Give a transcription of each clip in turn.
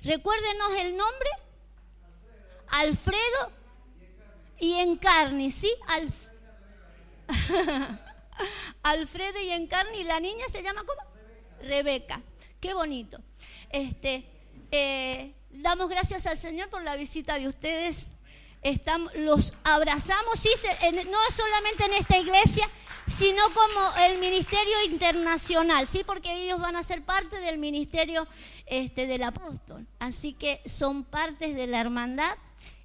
Recuérdenos el nombre. Alfredo y Encarni, ¿sí? Alfredo y Encarni. ¿Y la niña se llama cómo? Rebeca. Qué bonito. Damos gracias al Señor por la visita de ustedes. Los abrazamos, sí, no solamente en esta iglesia, sino como el ministerio internacional, sí, porque ellos van a ser parte del ministerio del apóstol. Así que son partes de la hermandad.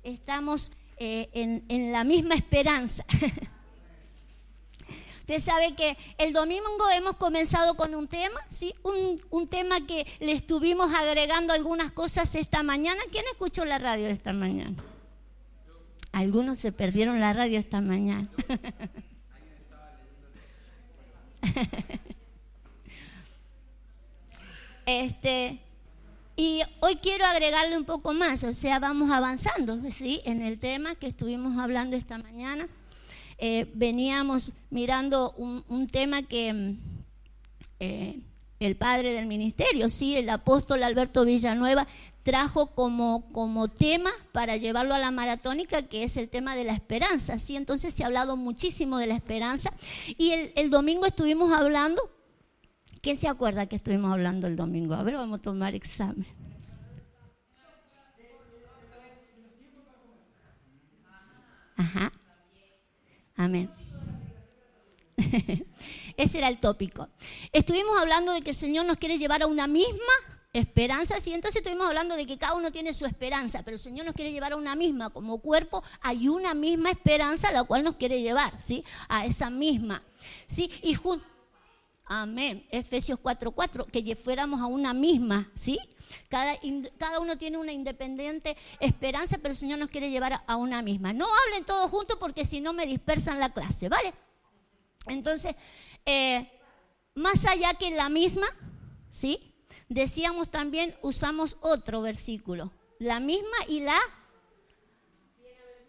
Estamos en la misma esperanza. Usted sabe que el domingo hemos comenzado con un tema, ¿sí? Un tema que le estuvimos agregando algunas cosas esta mañana. ¿Quién escuchó la radio esta mañana? Algunos se perdieron la radio esta mañana. Y hoy quiero agregarle un poco más, o sea, vamos avanzando, ¿sí? En el tema que estuvimos hablando esta mañana. Veníamos mirando un tema que el padre del ministerio, sí, el apóstol Alberto Villanueva, trajo como tema para llevarlo a la maratónica, que es el tema de la esperanza, ¿sí? Entonces se ha hablado muchísimo de la esperanza. Y el domingo estuvimos hablando. ¿Quién se acuerda que estuvimos hablando el domingo? A ver, vamos a tomar examen. Ajá. Amén. Ese era el tópico. Estuvimos hablando de que el Señor nos quiere llevar a una misma esperanza, sí, entonces estuvimos hablando de que cada uno tiene su esperanza, pero el Señor nos quiere llevar a una misma, como cuerpo hay una misma esperanza a la cual nos quiere llevar, ¿sí? A esa misma, ¿sí? Y amén, Efesios 4:4, que fuéramos a una misma, ¿sí? Cada uno tiene una independiente esperanza, pero el Señor nos quiere llevar a una misma. No hablen todos juntos porque si no me dispersan la clase, ¿vale? Entonces, más allá que la misma, ¿sí? Decíamos también, usamos otro versículo, la misma y la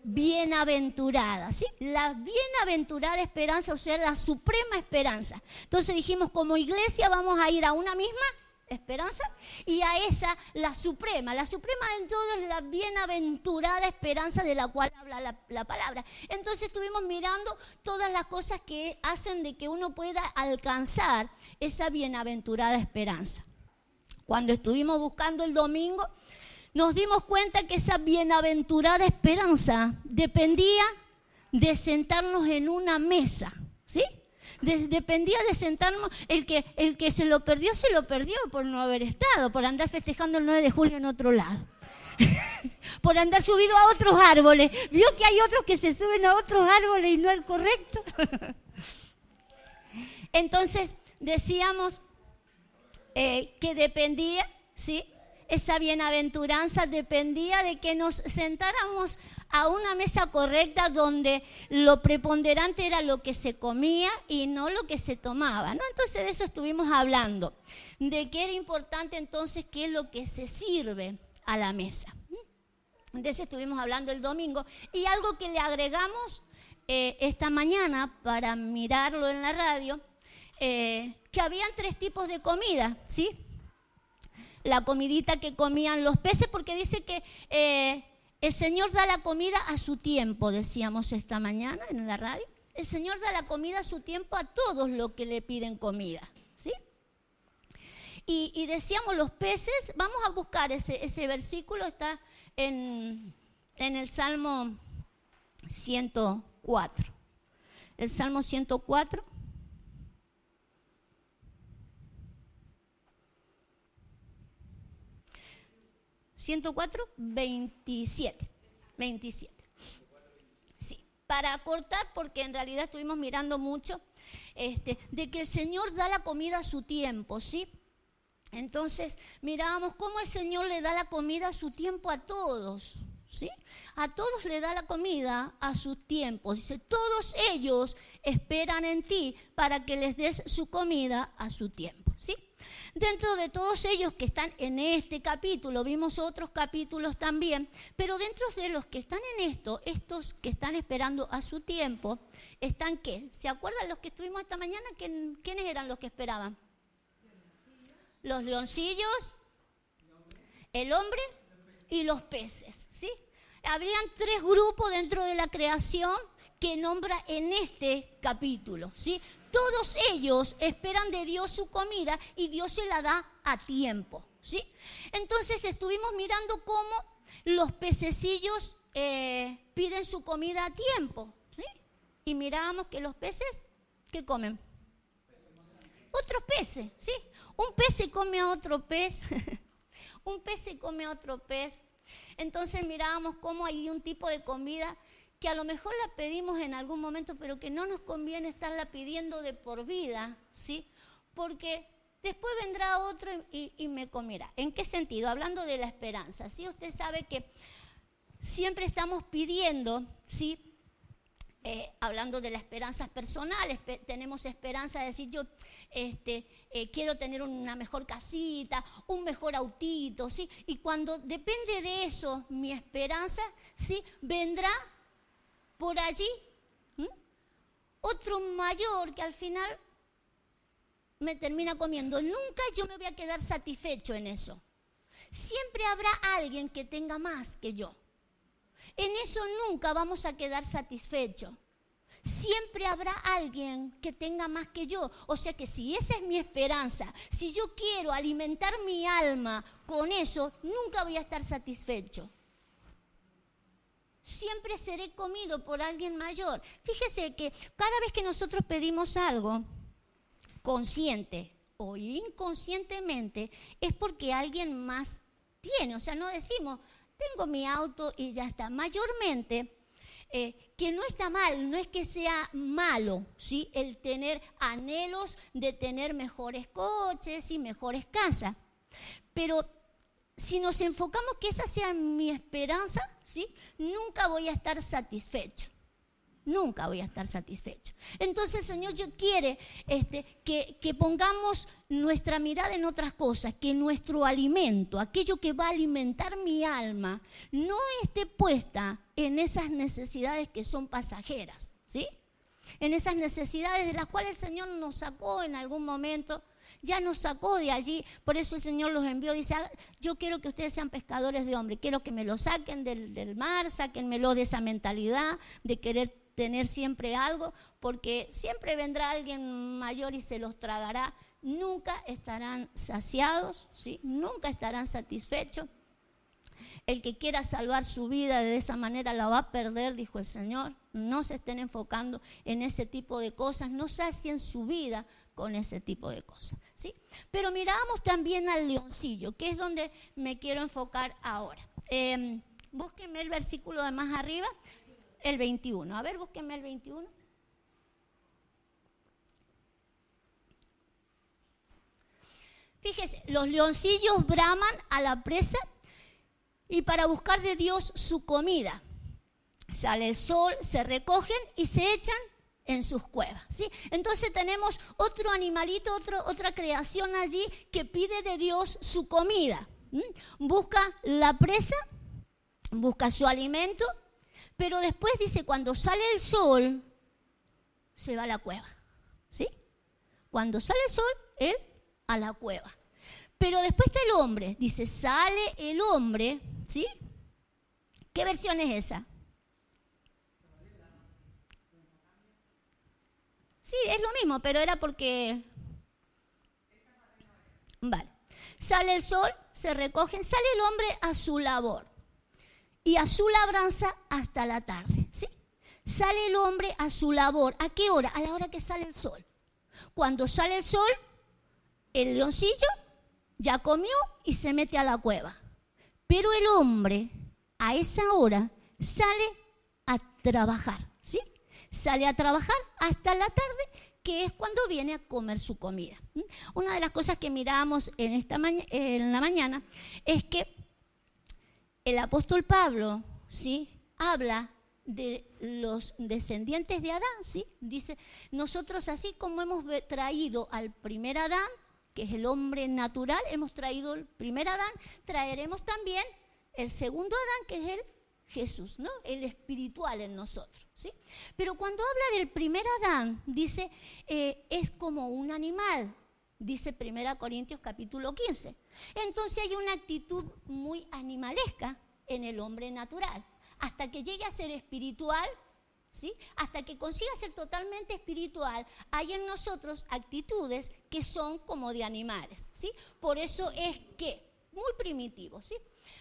bienaventurada, ¿sí? La bienaventurada esperanza, o sea, la suprema esperanza. Entonces dijimos, como iglesia vamos a ir a una misma esperanza y a esa, la suprema en todo es la bienaventurada esperanza de la cual habla la palabra. Entonces estuvimos mirando todas las cosas que hacen de que uno pueda alcanzar esa bienaventurada esperanza. Cuando estuvimos buscando el domingo, nos dimos cuenta que esa bienaventurada esperanza dependía de sentarnos en una mesa, ¿sí? Dependía de sentarnos, el que se lo perdió por no haber estado, por andar festejando el 9 de julio en otro lado, por andar subido a otros árboles. Vio que hay otros que se suben a otros árboles y no al correcto. Entonces decíamos que dependía, ¿sí? Esa bienaventuranza dependía de que nos sentáramos a una mesa correcta donde lo preponderante era lo que se comía y no lo que se tomaba, ¿no? Entonces de eso estuvimos hablando, de que era importante entonces qué es lo que se sirve a la mesa. De eso estuvimos hablando el domingo. Y algo que le agregamos esta mañana para mirarlo en la radio, que habían 3 tipos de comida, ¿sí? La comidita que comían los peces, porque dice que el Señor da la comida a su tiempo, decíamos esta mañana en la radio. El Señor da la comida a su tiempo a todos los que le piden comida, ¿sí? Y decíamos los peces, vamos a buscar ese versículo, está en el Salmo 104. El Salmo 104. 104, 27. Sí, para cortar, porque en realidad estuvimos mirando mucho, de que el Señor da la comida a su tiempo, ¿sí? Entonces, mirábamos cómo el Señor le da la comida a su tiempo a todos, ¿sí? A todos le da la comida a su tiempo. Dice, todos ellos esperan en ti para que les des su comida a su tiempo, ¿sí? Dentro de todos ellos que están en este capítulo, vimos otros capítulos también, pero dentro de los que están en estos que están esperando a su tiempo, ¿están qué? ¿Se acuerdan los que estuvimos esta mañana? ¿Quiénes eran los que esperaban? Los leoncillos, el hombre y los peces, ¿sí? Habrían 3 grupos dentro de la creación que nombra en este capítulo, ¿sí? Todos ellos esperan de Dios su comida y Dios se la da a tiempo, ¿sí? Entonces estuvimos mirando cómo los pececillos piden su comida a tiempo, ¿sí? Y mirábamos que los peces, ¿qué comen? Otros peces, ¿sí? Un pez se come a otro pez, un pez se come a otro pez. Entonces mirábamos cómo hay un tipo de comida que a lo mejor la pedimos en algún momento, pero que no nos conviene estarla pidiendo de por vida, ¿sí? Porque después vendrá otro y me comerá. ¿En qué sentido? Hablando de la esperanza, ¿sí? Usted sabe que siempre estamos pidiendo, ¿sí? Hablando de las esperanzas personales, tenemos esperanza de decir yo quiero tener una mejor casita, un mejor autito, ¿sí? Y cuando depende de eso, mi esperanza, ¿sí? Vendrá por allí otro mayor que al final me termina comiendo. Nunca yo me voy a quedar satisfecho en eso. Siempre habrá alguien que tenga más que yo. En eso nunca vamos a quedar satisfechos. Siempre habrá alguien que tenga más que yo. O sea que si esa es mi esperanza, si yo quiero alimentar mi alma con eso, nunca voy a estar satisfecho. Siempre seré comido por alguien mayor. Fíjese que cada vez que nosotros pedimos algo, consciente o inconscientemente, es porque alguien más tiene. O sea, no decimos, tengo mi auto y ya está. Mayormente, que no está mal, no es que sea malo, ¿sí? El tener anhelos de tener mejores coches y mejores casas. Pero si nos enfocamos que esa sea mi esperanza, ¿sí? Nunca voy a estar satisfecho. Nunca voy a estar satisfecho. Entonces, Señor, yo quiere que pongamos nuestra mirada en otras cosas, que nuestro alimento, aquello que va a alimentar mi alma, no esté puesta en esas necesidades que son pasajeras, ¿sí? En esas necesidades de las cuales el Señor nos sacó en algún momento, ya nos sacó de allí, por eso el Señor los envió, dice, yo quiero que ustedes sean pescadores de hombres, quiero que me lo saquen del mar, sáquenmelo de esa mentalidad de querer tener siempre algo, porque siempre vendrá alguien mayor y se los tragará. Nunca estarán saciados, ¿sí? Nunca estarán satisfechos. El que quiera salvar su vida de esa manera la va a perder, dijo el Señor. No se estén enfocando en ese tipo de cosas, no sacien su vida con ese tipo de cosas, ¿sí? Pero miramos también al leoncillo, que es donde me quiero enfocar ahora. Búsquenme el versículo de más arriba. El 21. A ver, búsquenme el 21. Fíjese, los leoncillos braman a la presa y para buscar de Dios su comida. Sale el sol, se recogen y se echan en sus cuevas, ¿sí? Entonces tenemos otro animalito, otra creación allí que pide de Dios su comida. Busca la presa, busca su alimento. Pero después dice, cuando sale el sol, se va a la cueva, ¿sí? Cuando sale el sol, él a la cueva. Pero después está el hombre, dice, sale el hombre, ¿sí? ¿Qué versión es esa? Sí, es lo mismo, pero era porque... Vale. Sale el sol, se recogen, sale el hombre a su labor. Y a su labranza hasta la tarde, ¿sí? Sale el hombre a su labor. ¿A qué hora? A la hora que sale el sol. Cuando sale el sol, el leoncillo ya comió y se mete a la cueva. Pero el hombre, a esa hora, sale a trabajar, ¿sí? Sale a trabajar hasta la tarde, que es cuando viene a comer su comida. Una de las cosas que miramos en la mañana es que el apóstol Pablo, ¿sí? Habla de los descendientes de Adán, ¿sí? Dice, nosotros así como hemos traído al primer Adán, que es el hombre natural, hemos traído el primer Adán, traeremos también el segundo Adán, que es el Jesús, ¿no? El espiritual en nosotros, ¿sí? Pero cuando habla del primer Adán, dice, es como un animal, dice 1 Corintios capítulo 15. Entonces hay una actitud muy animalesca en el hombre natural, hasta que llegue a ser espiritual, ¿sí? Hasta que consiga ser totalmente espiritual, hay en nosotros actitudes que son como de animales, ¿sí? Por eso es que, muy primitivos, ¿sí?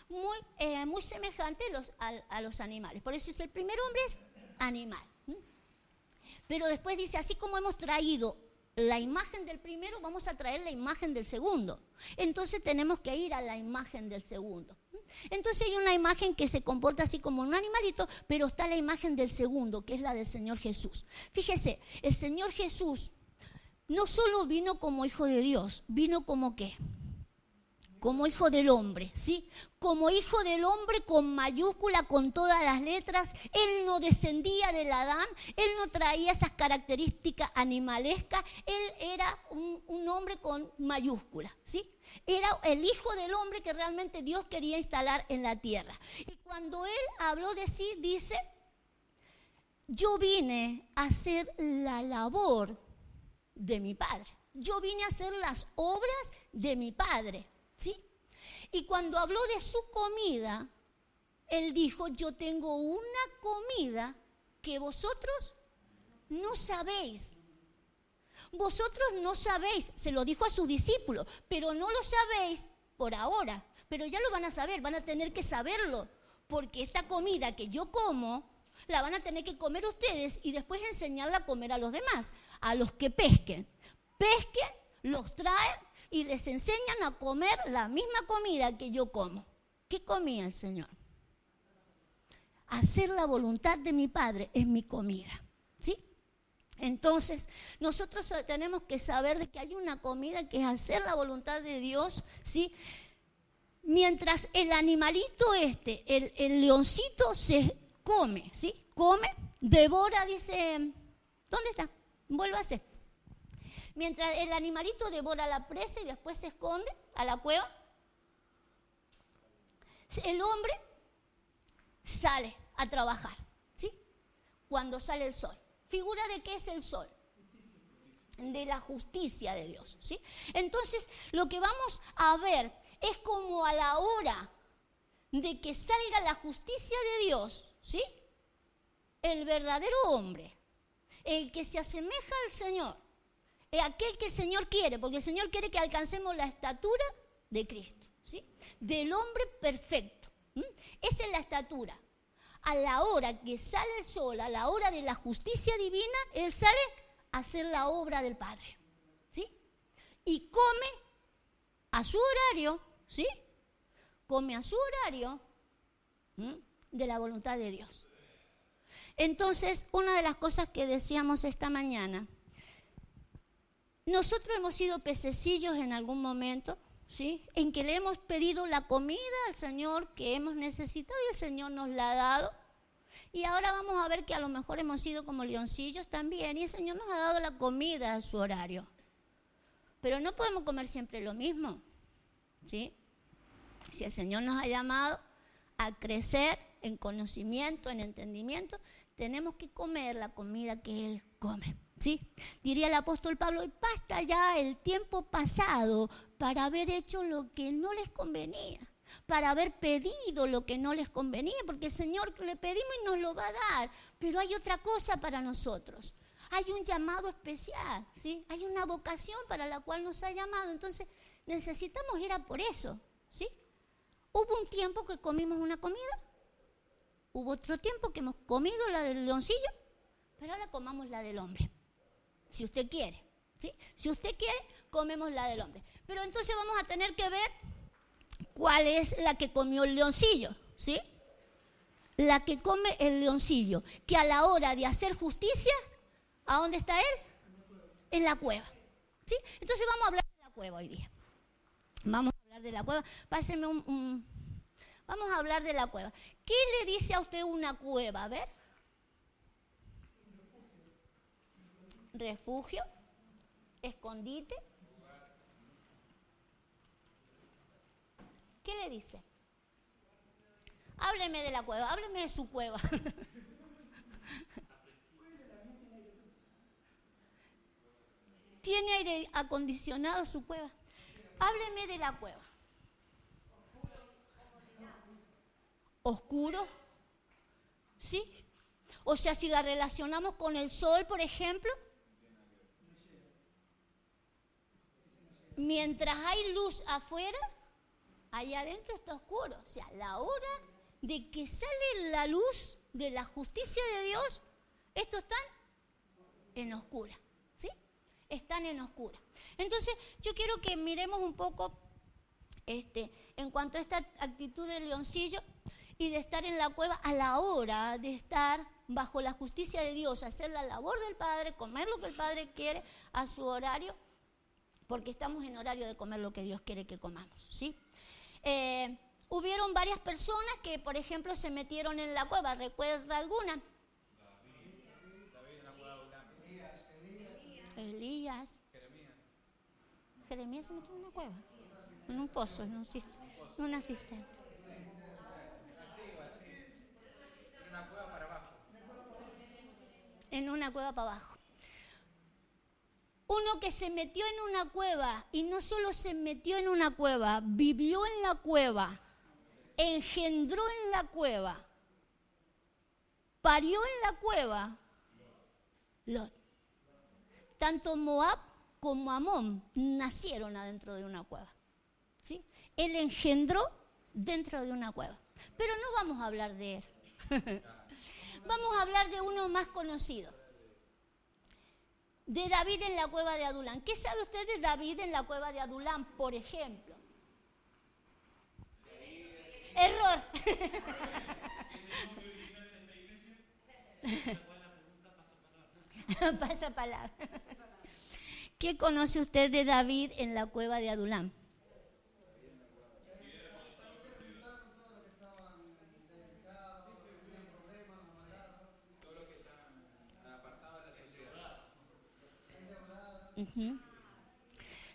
Muy semejante a los animales. Por eso el primer hombre es animal. Pero después dice, así como hemos traído la imagen del primero, vamos a traer la imagen del segundo. Entonces tenemos que ir a la imagen del segundo. Entonces hay una imagen que se comporta así como un animalito, pero está la imagen del segundo, que es la del Señor Jesús. Fíjese, el Señor Jesús no solo vino como hijo de Dios, vino como ¿qué? Como hijo del hombre, ¿sí? Como hijo del hombre con mayúscula, con todas las letras. Él no descendía del Adán, él no traía esas características animalescas, él era un hombre con mayúscula, ¿sí? Era el hijo del hombre que realmente Dios quería instalar en la tierra. Y cuando él habló de sí, dice, yo vine a hacer la labor de mi Padre. Yo vine a hacer las obras de mi Padre. ¿Sí? Y cuando habló de su comida, él dijo, yo tengo una comida que vosotros no sabéis. Vosotros no sabéis, se lo dijo a sus discípulos, pero no lo sabéis por ahora. Pero ya lo van a saber, van a tener que saberlo, porque esta comida que yo como, la van a tener que comer ustedes y después enseñarla a comer a los demás, a los que pesquen. Pesquen, los traen y les enseñan a comer la misma comida que yo como. ¿Qué comía el Señor? Hacer la voluntad de mi Padre es mi comida, ¿sí? Entonces, nosotros tenemos que saber de que hay una comida que es hacer la voluntad de Dios, ¿sí? Mientras el animalito el leoncito se come, ¿sí? Come, devora, dice, ¿dónde está? Vuélvase. Mientras el animalito devora la presa y después se esconde a la cueva, el hombre sale a trabajar, ¿sí? Cuando sale el sol. ¿Figura de qué es el sol? De la justicia de Dios, ¿sí? Entonces, lo que vamos a ver es como a la hora de que salga la justicia de Dios, ¿sí? El verdadero hombre, el que se asemeja al Señor, aquel que el Señor quiere, porque el Señor quiere que alcancemos la estatura de Cristo, ¿sí? Del hombre perfecto. Esa es la estatura. A la hora que sale el sol, a la hora de la justicia divina, Él sale a hacer la obra del Padre, ¿sí? Y come a su horario, ¿sí? Come a su horario de la voluntad de Dios. Entonces, una de las cosas que decíamos esta mañana, nosotros hemos sido pececillos en algún momento, ¿sí? En que le hemos pedido la comida al Señor que hemos necesitado y el Señor nos la ha dado. Y ahora vamos a ver que a lo mejor hemos sido como leoncillos también y el Señor nos ha dado la comida a su horario. Pero no podemos comer siempre lo mismo, ¿sí? Si el Señor nos ha llamado a crecer en conocimiento, en entendimiento, tenemos que comer la comida que Él come, ¿sí? Diría el apóstol Pablo, basta ya el tiempo pasado para haber hecho lo que no les convenía, para haber pedido lo que no les convenía, porque el Señor le pedimos y nos lo va a dar, pero hay otra cosa para nosotros. Hay un llamado especial, ¿sí? Hay una vocación para la cual nos ha llamado, entonces necesitamos ir a por eso, ¿sí? Hubo un tiempo que comimos una comida, hubo otro tiempo que hemos comido la del leoncillo, pero ahora comamos la del hombre, si usted quiere, ¿sí? Si usted quiere, comemos la del hombre. Pero entonces vamos a tener que ver cuál es la que comió el leoncillo, ¿sí? La que come el leoncillo, que a la hora de hacer justicia, ¿a dónde está él? En la cueva, ¿sí? Entonces vamos a hablar de la cueva hoy día. Vamos a hablar de la cueva. Pásenme vamos a hablar de la cueva. ¿Qué le dice a usted una cueva? A ver. Refugio, escondite. ¿Qué le dice? Hábleme de la cueva, hábleme de su cueva. ¿Tiene aire acondicionado su cueva? Hábleme de la cueva. ¿Oscuro? ¿Sí? O sea, si la relacionamos con el sol, por ejemplo, mientras hay luz afuera, allá adentro está oscuro. O sea, la hora de que sale la luz de la justicia de Dios, estos están en oscura, ¿sí? Están en oscura. Entonces, yo quiero que miremos un poco en cuanto a esta actitud del leoncillo y de estar en la cueva a la hora de estar bajo la justicia de Dios, hacer la labor del Padre, comer lo que el Padre quiere a su horario, porque estamos en horario de comer lo que Dios quiere que comamos, ¿sí? Hubieron varias personas que, por ejemplo, se metieron en la cueva. ¿Recuerda alguna? David en la cueva de Adulam. Elías. Jeremías se metió en una cueva. En un pozo, en una cisterna. En una cueva para abajo. En una cueva para abajo. Uno que se metió en una cueva, y no solo se metió en una cueva, vivió en la cueva, engendró en la cueva, parió en la cueva, Lot. Tanto Moab como Amón nacieron adentro de una cueva, ¿sí? Él engendró dentro de una cueva. Pero no vamos a hablar de él. Vamos a hablar de uno más conocido. De David en la cueva de Adulam. ¿Qué sabe usted de David en la cueva de Adulam, por ejemplo? Error. Pasa palabra. ¿Qué conoce usted de David en la cueva de Adulam? Uh-huh.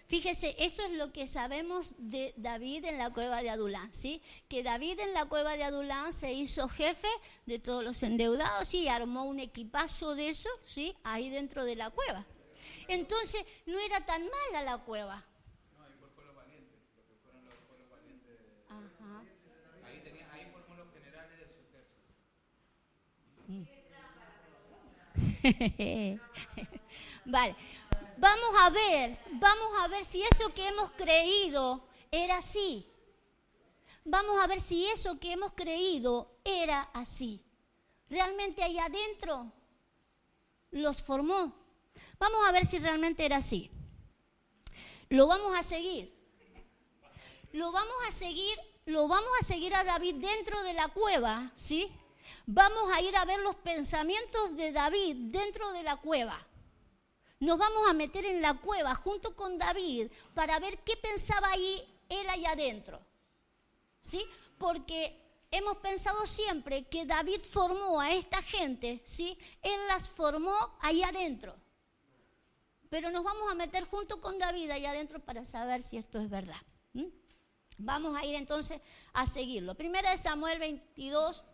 Fíjese, eso es lo que sabemos de David en la cueva de Adulam, ¿sí? Que David en la cueva de Adulam se hizo jefe de todos los endeudados y armó un equipazo de eso, ¿sí? Ahí dentro de la cueva. Entonces, no era tan mala la cueva. No, ahí fue el pueblo valiente, porque fueron los pueblos valientes. Ajá. Ahí formó los generales de su ejército. Vale. Vamos a ver si eso que hemos creído era así. Vamos a ver si eso que hemos creído era así. Realmente allá adentro los formó. Vamos a ver si realmente era así. Lo vamos a seguir. Lo vamos a seguir a David dentro de la cueva, ¿sí? Vamos a ir a ver los pensamientos de David dentro de la cueva. Nos vamos a meter en la cueva junto con David para ver qué pensaba él allá adentro, ¿sí? Porque hemos pensado siempre que David formó a esta gente, ¿sí? Él las formó allá adentro. Pero nos vamos a meter junto con David allá adentro para saber si esto es verdad. Vamos a ir entonces a seguirlo. Primera de Samuel 22.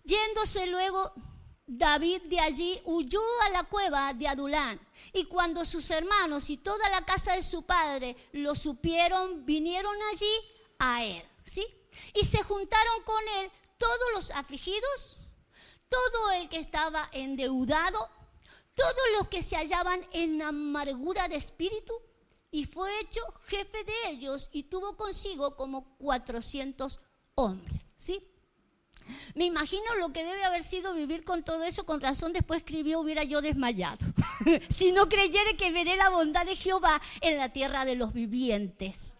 Yéndose luego David de allí, huyó a la cueva de Adulam. Y cuando sus hermanos y toda la casa de su padre lo supieron, vinieron allí a él, ¿sí? Y se juntaron con él todos los afligidos, todo el que estaba endeudado, todos los que se hallaban en amargura de espíritu, y fue hecho jefe de ellos y tuvo consigo como 400 hombres, ¿sí? Me imagino lo que debe haber sido vivir con todo eso. Con razón después escribió: hubiera yo desmayado si no creyere que veré la bondad de Jehová en la tierra de los vivientes.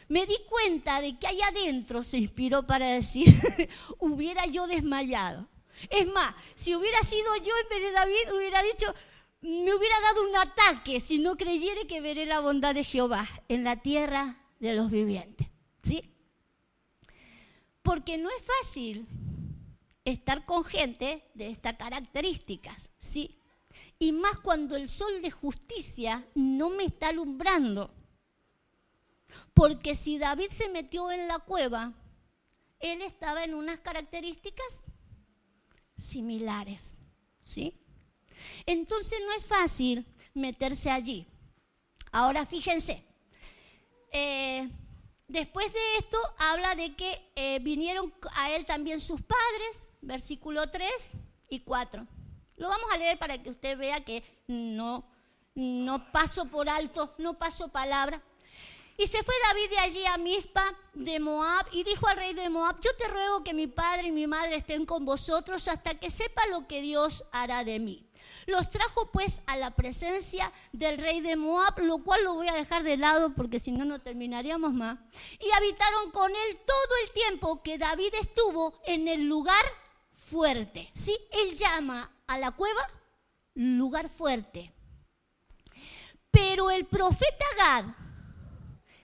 Me di cuenta de que allá adentro se inspiró para decir hubiera yo desmayado. Es más, si hubiera sido yo en vez de David, hubiera dicho: me hubiera dado un ataque si no creyere que veré la bondad de Jehová en la tierra de los vivientes, ¿sí? Porque no es fácil estar con gente de estas características, ¿sí? Y más cuando el sol de justicia no me está alumbrando. Porque si David se metió en la cueva, él estaba en unas características similares, ¿sí? Entonces no es fácil meterse allí. Ahora fíjense, después de esto habla de que vinieron a él también sus padres, versículo 3 y 4. Lo vamos a leer para que usted vea que no paso por alto, no paso palabra. Y se fue David de allí a Mizpa de Moab y dijo al rey de Moab: yo te ruego que mi padre y mi madre estén con vosotros hasta que sepa lo que Dios hará de mí. Los trajo pues a la presencia del rey de Moab, lo cual lo voy a dejar de lado porque si no, no terminaríamos más. Y habitaron con él todo el tiempo que David estuvo en el lugar fuerte. ¿Sí? Él llama a la cueva lugar fuerte. Pero el profeta Gad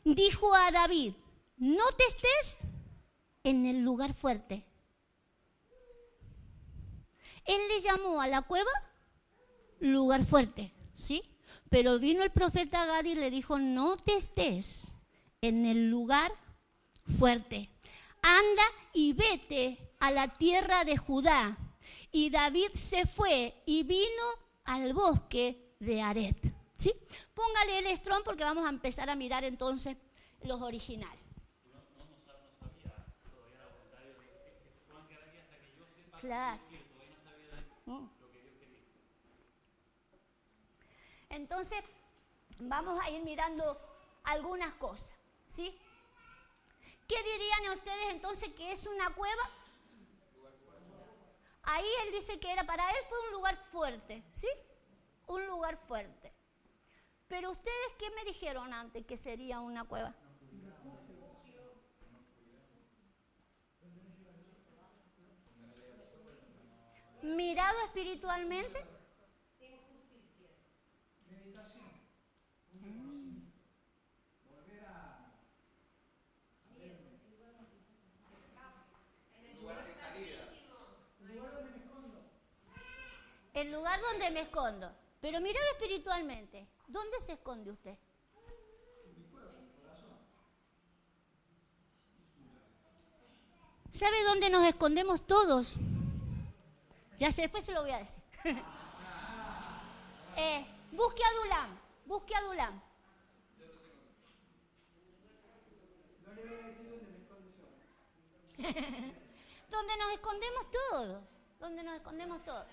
dijo a David: no te estés en el lugar fuerte. Él le llamó a la cueva lugar fuerte, ¿sí? Pero vino el profeta Gad y le dijo: no te estés en el lugar fuerte. Anda y vete a la tierra de Judá. Y David se fue y vino al bosque de Aret. ¿Sí? Póngale el Strong porque vamos a empezar a mirar entonces los originales. Claro. Entonces, vamos a ir mirando algunas cosas, ¿sí? ¿Qué dirían ustedes entonces que es una cueva? Ahí él dice que para él fue un lugar fuerte, ¿sí? Un lugar fuerte. Pero ustedes, ¿qué me dijeron antes que sería una cueva? Mirado espiritualmente. El lugar donde me escondo. Pero mirado espiritualmente, ¿dónde se esconde usted? ¿Sabe dónde nos escondemos todos? Ya sé, después se lo voy a decir. Busque a Dulam, busque a Dulam. Donde nos escondemos todos, donde nos escondemos todos.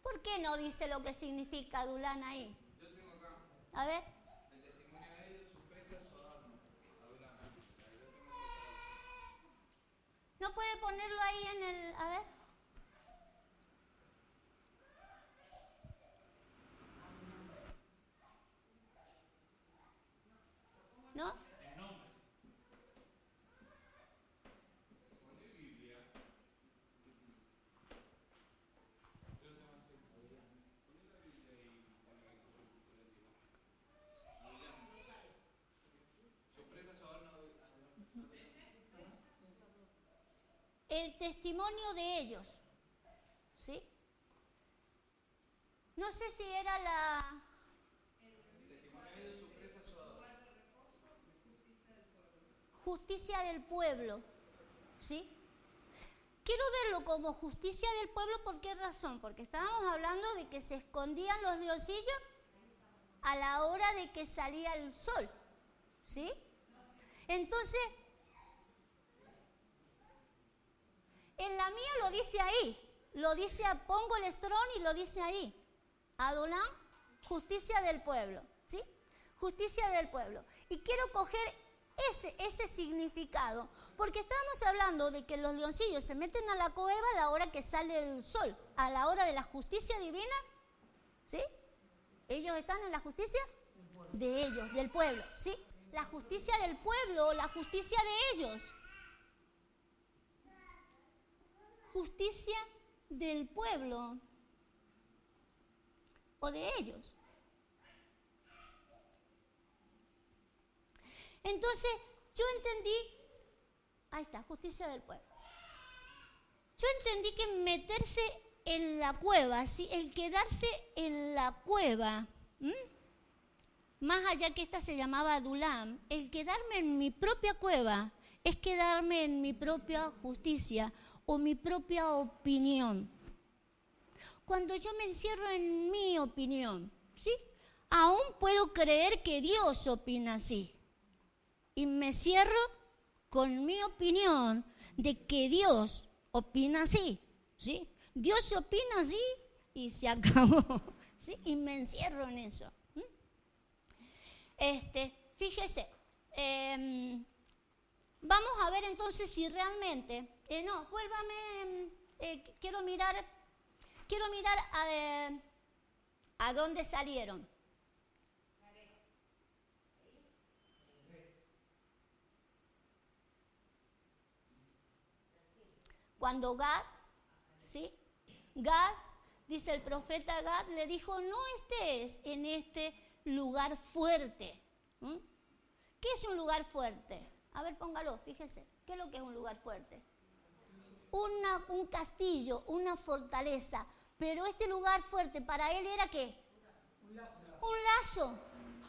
¿Por qué no dice lo que significa Adulán ahí? Yo tengo acá. A ver. El testimonio de ellos, su presa, su adorno. Adulán. ¿No puede ponerlo ahí en el... A ver. ¿No? El testimonio de ellos, ¿sí? No sé si era la... Justicia del pueblo, ¿sí? Quiero verlo como justicia del pueblo, ¿por qué razón? Porque estábamos hablando de que se escondían los leoncillos a la hora de que salía el sol, ¿sí? Entonces, en la mía lo dice ahí, lo dice, pongo el estrón y lo dice ahí. Adonam, justicia del pueblo, ¿sí? Justicia del pueblo. Y quiero coger ese significado, porque estamos hablando de que los leoncillos se meten a la cueva a la hora que sale el sol, a la hora de la justicia divina, ¿sí? Ellos están en la justicia de ellos, del pueblo, ¿sí? La justicia del pueblo, la justicia de ellos. Justicia del pueblo o de ellos. Entonces, yo entendí, ahí está, justicia del pueblo. Yo entendí que meterse en la cueva, ¿sí? El quedarse en la cueva, más allá que esta se llamaba Adulam, el quedarme en mi propia cueva es quedarme en mi propia justicia o mi propia opinión. Cuando yo me encierro en mi opinión, ¿sí? Aún puedo creer que Dios opina así. Y me cierro con mi opinión de que Dios opina así, ¿sí? Dios opina así y se acabó, ¿sí? Y me encierro en eso. Fíjese, vamos a ver entonces si realmente, quiero mirar a dónde salieron. Cuando Gad, ¿sí? Gad, dice el profeta Gad, le dijo, no estés en este lugar fuerte. ¿Qué es un lugar fuerte? A ver, póngalo, fíjese. ¿Qué es lo que es un lugar fuerte? Un castillo, una fortaleza. Pero este lugar fuerte para él era ¿qué? Un lazo,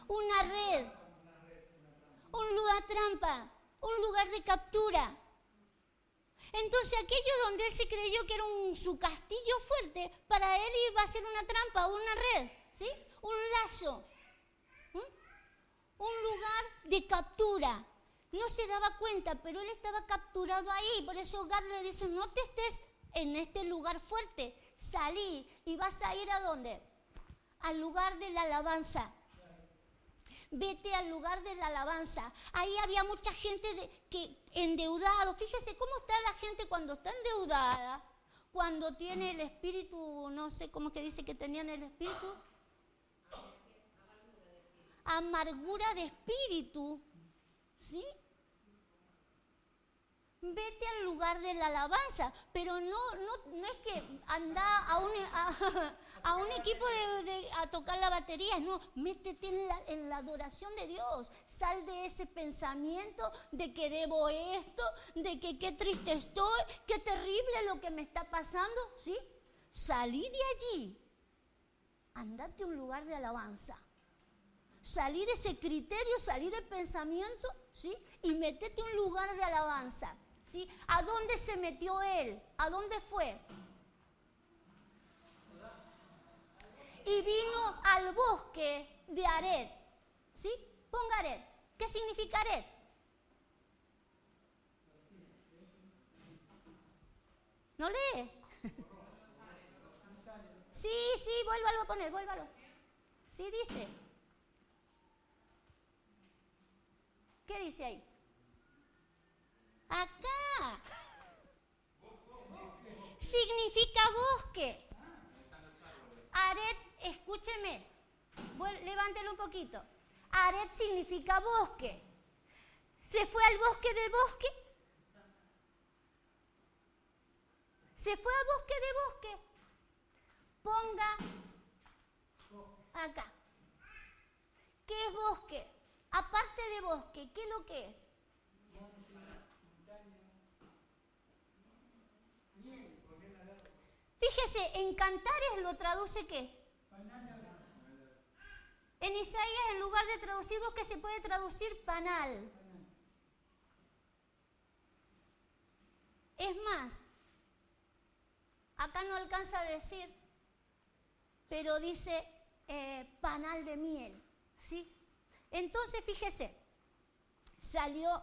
una red, un lugar trampa, un lugar de captura. Entonces aquello donde él se creyó que era su castillo fuerte, para él iba a ser una trampa, una red, ¿sí? Un lazo, un lugar de captura. No se daba cuenta, pero él estaba capturado ahí. Por eso Gad le dice, no te estés en este lugar fuerte, salí y vas a ir ¿a dónde? Al lugar de la alabanza. Vete al lugar de la alabanza. Ahí había mucha gente que endeudado. Fíjese cómo está la gente cuando está endeudada, cuando tiene el espíritu, no sé cómo es que dice que tenían el espíritu. Amargura de espíritu, ¿sí? Vete al lugar de la alabanza, pero no es que anda a un equipo a tocar la batería, no, métete en la adoración de Dios, sal de ese pensamiento de que debo esto, de que qué triste estoy, qué terrible lo que me está pasando, ¿sí? Salí de allí, andate a un lugar de alabanza. Salí de ese criterio, salí del pensamiento, ¿sí? Y métete a un lugar de alabanza, ¿sí? ¿A dónde se metió él? ¿A dónde fue? Y vino al bosque de Ared, ¿sí? Ponga Ared. ¿Qué significa Ared? ¿No lee? Sí, vuélvalo a poner, vuélvalo. Sí dice. ¿Qué dice ahí? Acá. Significa bosque. Ared, escúcheme. Levántelo un poquito. Ared significa bosque. ¿Se fue al bosque del bosque? ¿Se fue al bosque de bosque? Ponga acá. ¿Qué es bosque? Aparte de bosque, ¿qué es lo que es? Fíjese, en Cantares lo traduce ¿qué? En Isaías, en lugar de traducir bosque, se puede traducir panal. Es más, acá no alcanza a decir, pero dice panal de miel, ¿sí? Entonces, fíjese, salió,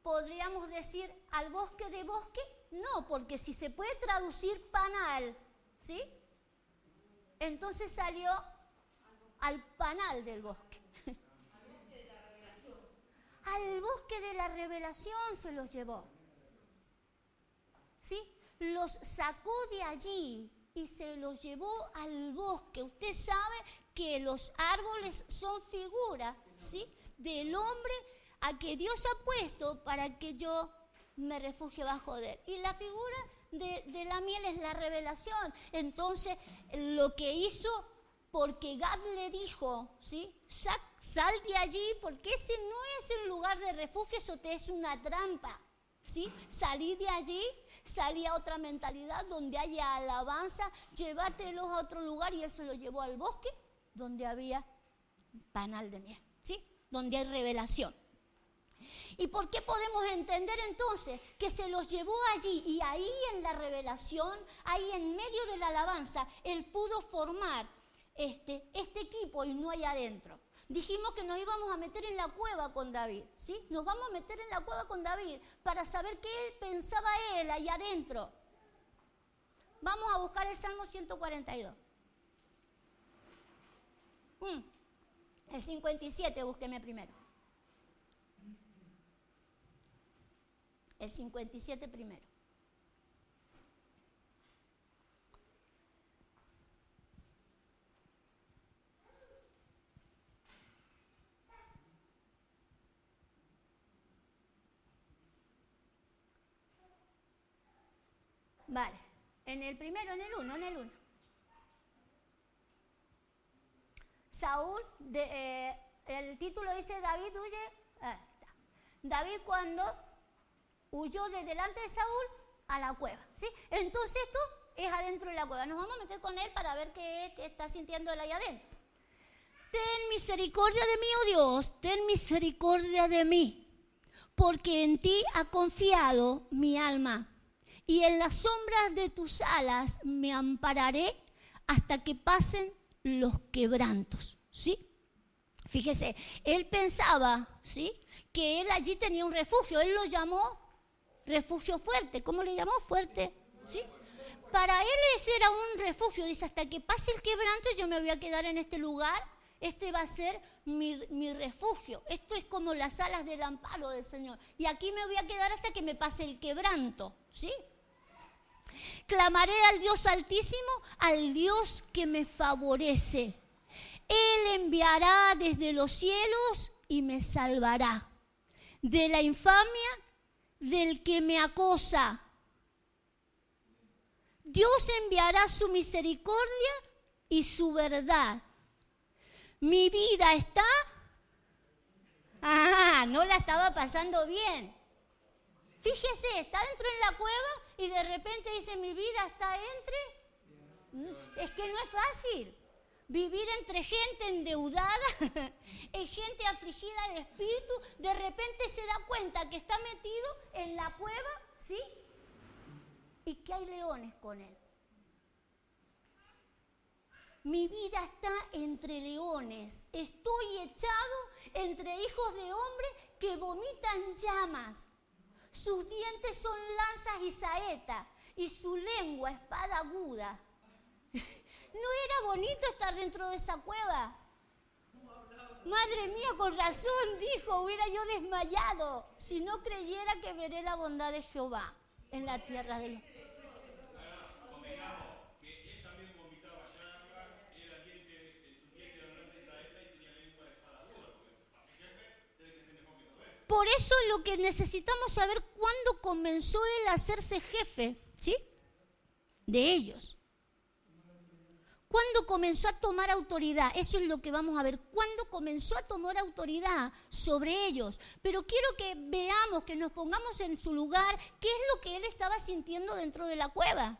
podríamos decir, al bosque de bosque, no, porque si se puede traducir panal, ¿sí? Entonces salió al panal del bosque. Al bosque de la revelación se los llevó, ¿sí? Los sacó de allí y se los llevó al bosque. Usted sabe que los árboles son figuras, ¿sí? Del hombre a que Dios ha puesto para que yo me refugie bajo de él. Y la figura de la miel es la revelación. Entonces, lo que hizo, porque Gad le dijo, ¿sí? Sal de allí, porque ese no es el lugar de refugio, eso te es una trampa, ¿sí? Salí de allí, salía otra mentalidad donde haya alabanza, llévatelos a otro lugar, y él se los llevó al bosque donde había panal de miel, ¿sí? Donde hay revelación. ¿Y por qué podemos entender entonces que se los llevó allí y ahí en la revelación, ahí en medio de la alabanza, él pudo formar este equipo y no allá adentro? Dijimos que nos íbamos a meter en la cueva con David, ¿sí? Nos vamos a meter en la cueva con David para saber qué él pensaba él allá adentro. Vamos a buscar el Salmo 142. El 57, búsqueme primero. El 57 primero. Vale, en el primero, en el 1. Saúl, el título dice David huye. David cuando huyó de delante de Saúl a la cueva, ¿sí? Entonces esto es adentro de la cueva. Nos vamos a meter con él para ver qué está sintiendo él ahí adentro. Ten misericordia de mí, oh Dios, ten misericordia de mí, porque en ti ha confiado mi alma, y en las sombras de tus alas me ampararé hasta que pasen los quebrantos, ¿sí? Fíjese, él pensaba, ¿sí?, que él allí tenía un refugio. Él lo llamó refugio fuerte. ¿Cómo le llamó? Fuerte, ¿sí? Para él ese era un refugio. Dice, hasta que pase el quebranto yo me voy a quedar en este lugar. Este va a ser mi refugio. Esto es como las alas del amparo del Señor. Y aquí me voy a quedar hasta que me pase el quebranto, ¿sí? Clamaré al Dios Altísimo, al Dios que me favorece. Él enviará desde los cielos y me salvará de la infamia del que me acosa. Dios enviará su misericordia y su verdad. Mi vida está... no la estaba pasando bien. Fíjese, está dentro de la cueva y de repente dice, mi vida está entre... Es que no es fácil. Vivir entre gente endeudada, gente afligida de espíritu, de repente se da cuenta que está metido en la cueva, ¿sí? Y que hay leones con él. Mi vida está entre leones, estoy echado entre hijos de hombre que vomitan llamas. Sus dientes son lanzas y saetas, y su lengua espada aguda. ¿No era bonito estar dentro de esa cueva? Madre mía, con razón dijo, hubiera yo desmayado si no creyera que veré la bondad de Jehová en la tierra de los... Convengamos que él también vomitaba llagas, era diente, sus dientes eran grandes y saetas y tenía lengua de espada aguda, porque así jefe tiene que ser mejor que todo eso. Por eso lo que necesitamos saber cuándo comenzó él a hacerse jefe, ¿sí?, de ellos. ¿Cuándo comenzó a tomar autoridad? Eso es lo que vamos a ver. ¿Cuándo comenzó a tomar autoridad sobre ellos? Pero quiero que veamos, que nos pongamos en su lugar, qué es lo que él estaba sintiendo dentro de la cueva.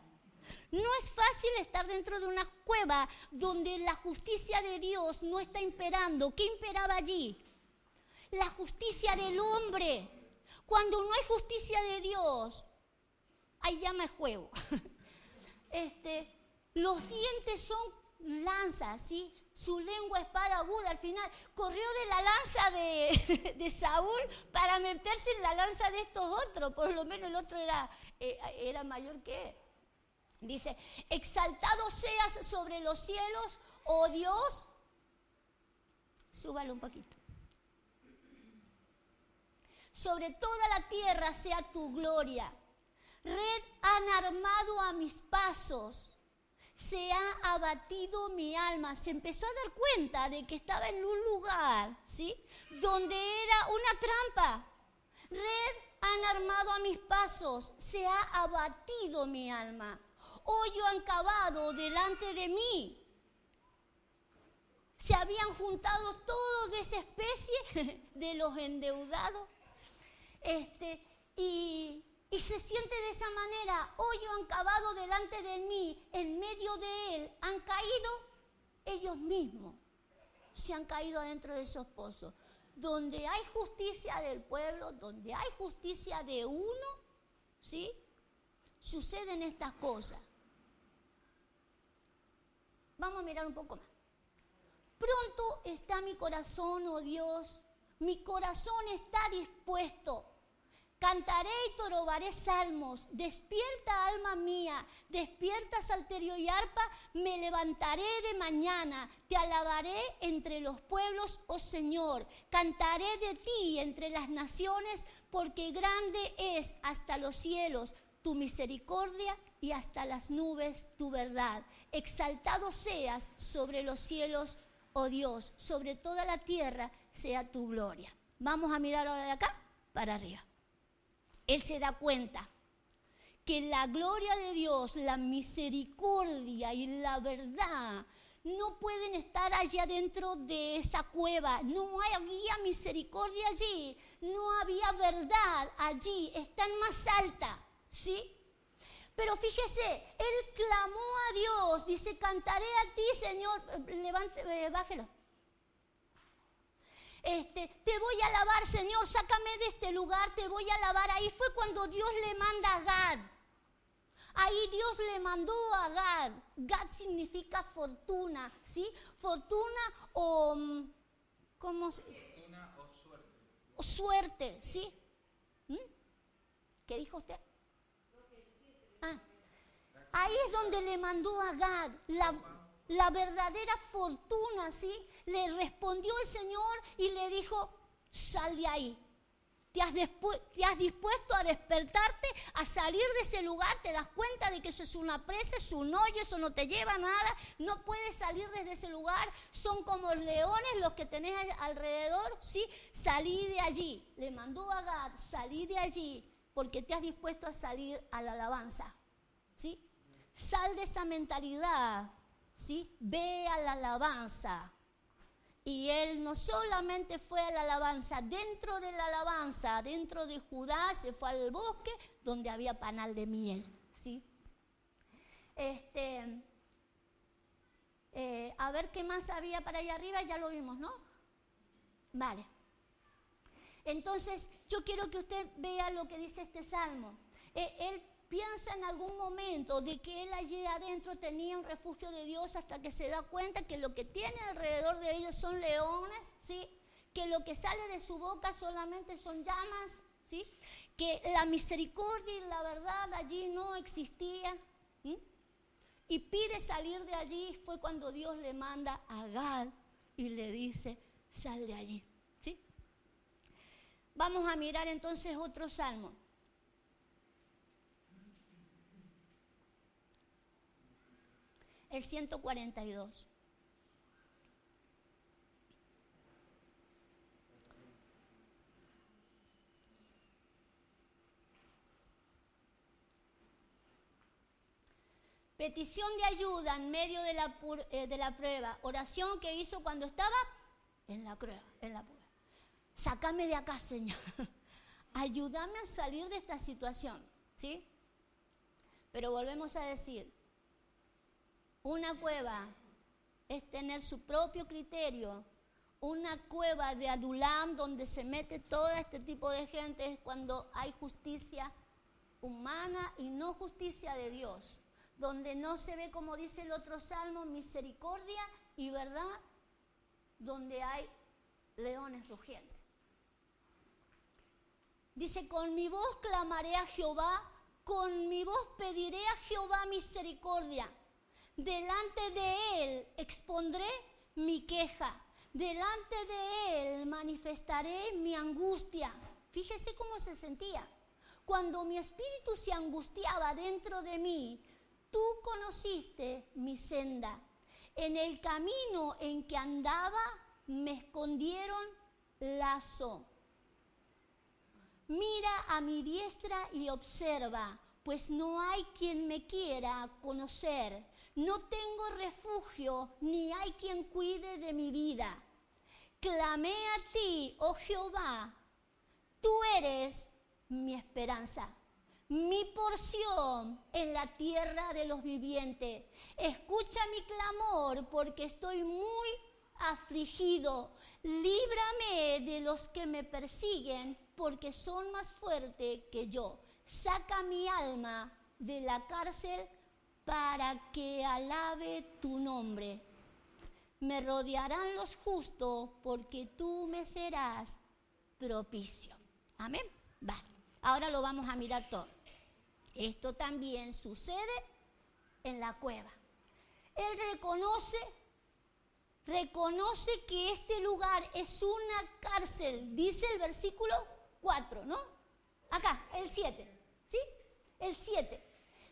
No es fácil estar dentro de una cueva donde la justicia de Dios no está imperando. ¿Qué imperaba allí? La justicia del hombre. Cuando no hay justicia de Dios, hay llama de juego. Los dientes son lanzas, ¿sí? Su lengua espada aguda. Al final corrió de la lanza de Saúl para meterse en la lanza de estos otros. Por lo menos el otro era mayor que él. Dice, exaltado seas sobre los cielos, oh Dios. Súbalo un poquito. Sobre toda la tierra sea tu gloria. Red han armado a mis pasos. Se ha abatido mi alma. Se empezó a dar cuenta de que estaba en un lugar, ¿sí?, donde era una trampa. Red han armado a mis pasos. Se ha abatido mi alma. Hoyo han cavado delante de mí. Se habían juntado todos de esa especie de los endeudados. Y y se siente de esa manera, hoyo han cavado delante de mí, en medio de él han caído ellos mismos, se han caído adentro de esos pozos. Donde hay justicia del pueblo, donde hay justicia de uno, ¿sí? Suceden estas cosas. Vamos a mirar un poco más. Pronto está mi corazón, oh Dios, mi corazón está dispuesto. Cantaré y torobaré salmos. Despierta, alma mía, despierta, salterio y arpa. Me levantaré de mañana, te alabaré entre los pueblos, oh Señor. Cantaré de ti entre las naciones, porque grande es hasta los cielos tu misericordia y hasta las nubes tu verdad. Exaltado seas sobre los cielos, oh Dios, sobre toda la tierra sea tu gloria. Vamos a mirar ahora de acá para arriba. Él se da cuenta que la gloria de Dios, la misericordia y la verdad no pueden estar allá dentro de esa cueva. No había misericordia allí, no había verdad allí, están más alta, ¿sí? Pero fíjese, él clamó a Dios, dice, cantaré a ti, Señor, bájelo. Te voy a alabar, Señor, sácame de este lugar, te voy a alabar. Ahí fue cuando Dios le manda a Gad. Ahí Dios le mandó a Gad. Gad significa fortuna, ¿sí? Fortuna o, ¿cómo se? Fortuna o suerte. O suerte, ¿sí? ¿Qué dijo usted? Ahí es donde le mandó a Gad la verdadera fortuna, ¿sí? Le respondió el Señor y le dijo, sal de ahí. Te has dispuesto a despertarte, a salir de ese lugar, te das cuenta de que eso es una presa, es un hoyo, eso no te lleva a nada, no puedes salir desde ese lugar, son como leones los que tenés alrededor, ¿sí? Salí de allí. Le mandó a Gad, salí de allí, porque te has dispuesto a salir a la alabanza, ¿sí? Sal de esa mentalidad, ¿sí? Ve a la alabanza. Y él no solamente fue a la alabanza, dentro de la alabanza, dentro de Judá, se fue al bosque donde había panal de miel, ¿sí? A ver qué más había para allá arriba, ya lo vimos, ¿no? Vale. Entonces, yo quiero que usted vea lo que dice este salmo. Él piensa en algún momento de que él allí adentro tenía un refugio de Dios hasta que se da cuenta que lo que tiene alrededor de ellos son leones, ¿sí? Que lo que sale de su boca solamente son llamas, ¿sí? Que la misericordia y la verdad allí no existían, ¿sí? Y pide salir de allí. Fue cuando Dios le manda a Gad y le dice, sal de allí, ¿sí? Vamos a mirar entonces otro salmo. El 142. Petición de ayuda en medio de la prueba. Oración que hizo cuando estaba en la prueba. Sácame de acá, Señor. Ayúdame a salir de esta situación, ¿sí? Pero volvemos a decir, una cueva es tener su propio criterio. Una cueva de Adulam donde se mete todo este tipo de gente es cuando hay justicia humana y no justicia de Dios. Donde no se ve, como dice el otro salmo, misericordia y verdad, donde hay leones rugientes. Dice, con mi voz clamaré a Jehová, con mi voz pediré a Jehová misericordia. Delante de él expondré mi queja, delante de él manifestaré mi angustia. Fíjese cómo se sentía. Cuando mi espíritu se angustiaba dentro de mí, tú conociste mi senda. En el camino en que andaba me escondieron lazo. Mira a mi diestra y observa, pues no hay quien me quiera conocer. No tengo refugio, ni hay quien cuide de mi vida. Clamé a ti, oh Jehová, tú eres mi esperanza. mi porción en la tierra de los vivientes. Escucha mi clamor porque estoy muy afligido. Líbrame de los que me persiguen porque son más fuertes que yo. Saca mi alma de la cárcel para que alabe tu nombre. Me rodearán los justos porque tú me serás propicio. Amén. Vale. Ahora lo vamos a mirar todo. Esto también sucede en la cueva. Él reconoce que este lugar es una cárcel, dice el versículo 4, ¿no? Acá, el 7, ¿sí? El 7.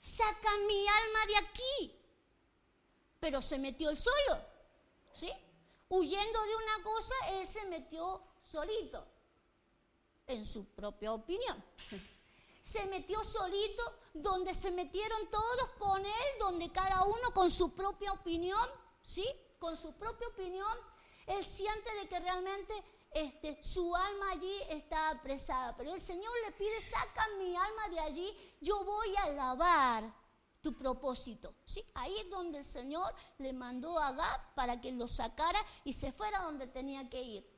Saca mi alma de aquí. Pero se metió él solo, ¿sí? Huyendo de una cosa, él se metió solito, en su propia opinión. Se metió solito, donde se metieron todos con él, donde cada uno con su propia opinión, ¿sí? Con su propia opinión, él siente de que realmente su alma allí está apresada. Pero el Señor le pide, saca mi alma de allí, yo voy a alabar tu propósito, ¿sí? Ahí es donde el Señor le mandó a Agar para que lo sacara y se fuera donde tenía que ir.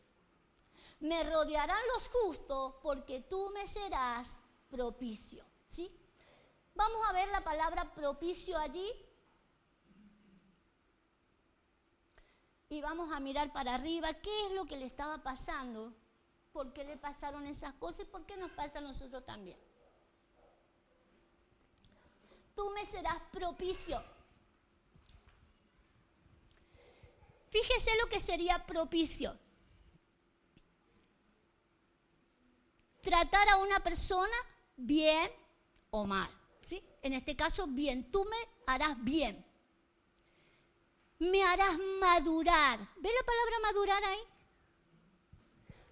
Me rodearán los justos porque tú me serás propicio, ¿sí? Vamos a ver la palabra propicio allí. Y vamos a mirar para arriba qué es lo que le estaba pasando, por qué le pasaron esas cosas y por qué nos pasa a nosotros también. Tú me serás propicio. Fíjese lo que sería propicio. Tratar a una persona bien o mal, ¿sí? En este caso, bien. Tú me harás bien. Me harás madurar. ¿Ve la palabra madurar ahí?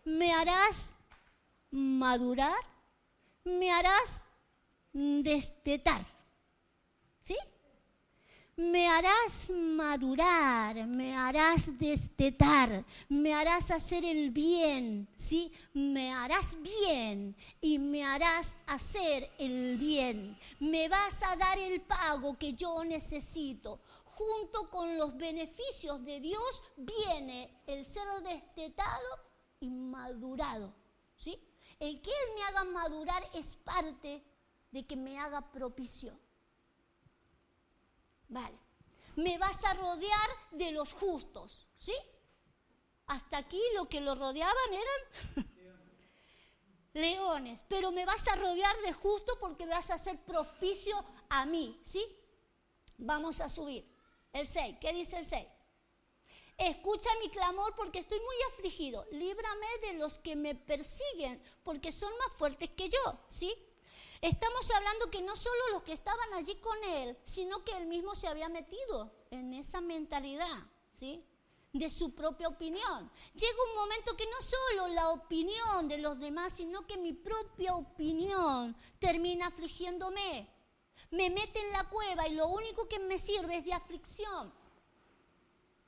Me harás madurar. Me harás destetar. ¿Sí? Me harás madurar, me harás destetar, me harás hacer el bien, ¿sí? Me harás bien y me harás hacer el bien. Me vas a dar el pago que yo necesito. Junto con los beneficios de Dios viene el ser destetado y madurado, ¿sí? El que Él me haga madurar es parte de que me haga propicio. Vale. Me vas a rodear de los justos, ¿sí? Hasta aquí lo que lo rodeaban eran leones, pero me vas a rodear de justos porque vas a ser propicio a mí, ¿sí? Vamos a subir. El 6, ¿qué dice el 6? Escucha mi clamor porque estoy muy afligido. Líbrame de los que me persiguen porque son más fuertes que yo, ¿sí? Estamos hablando que no solo los que estaban allí con él, sino que él mismo se había metido en esa mentalidad, ¿sí? De su propia opinión. Llega un momento que no solo la opinión de los demás, sino que mi propia opinión termina afligiéndome. Me mete en la cueva y lo único que me sirve es de aflicción.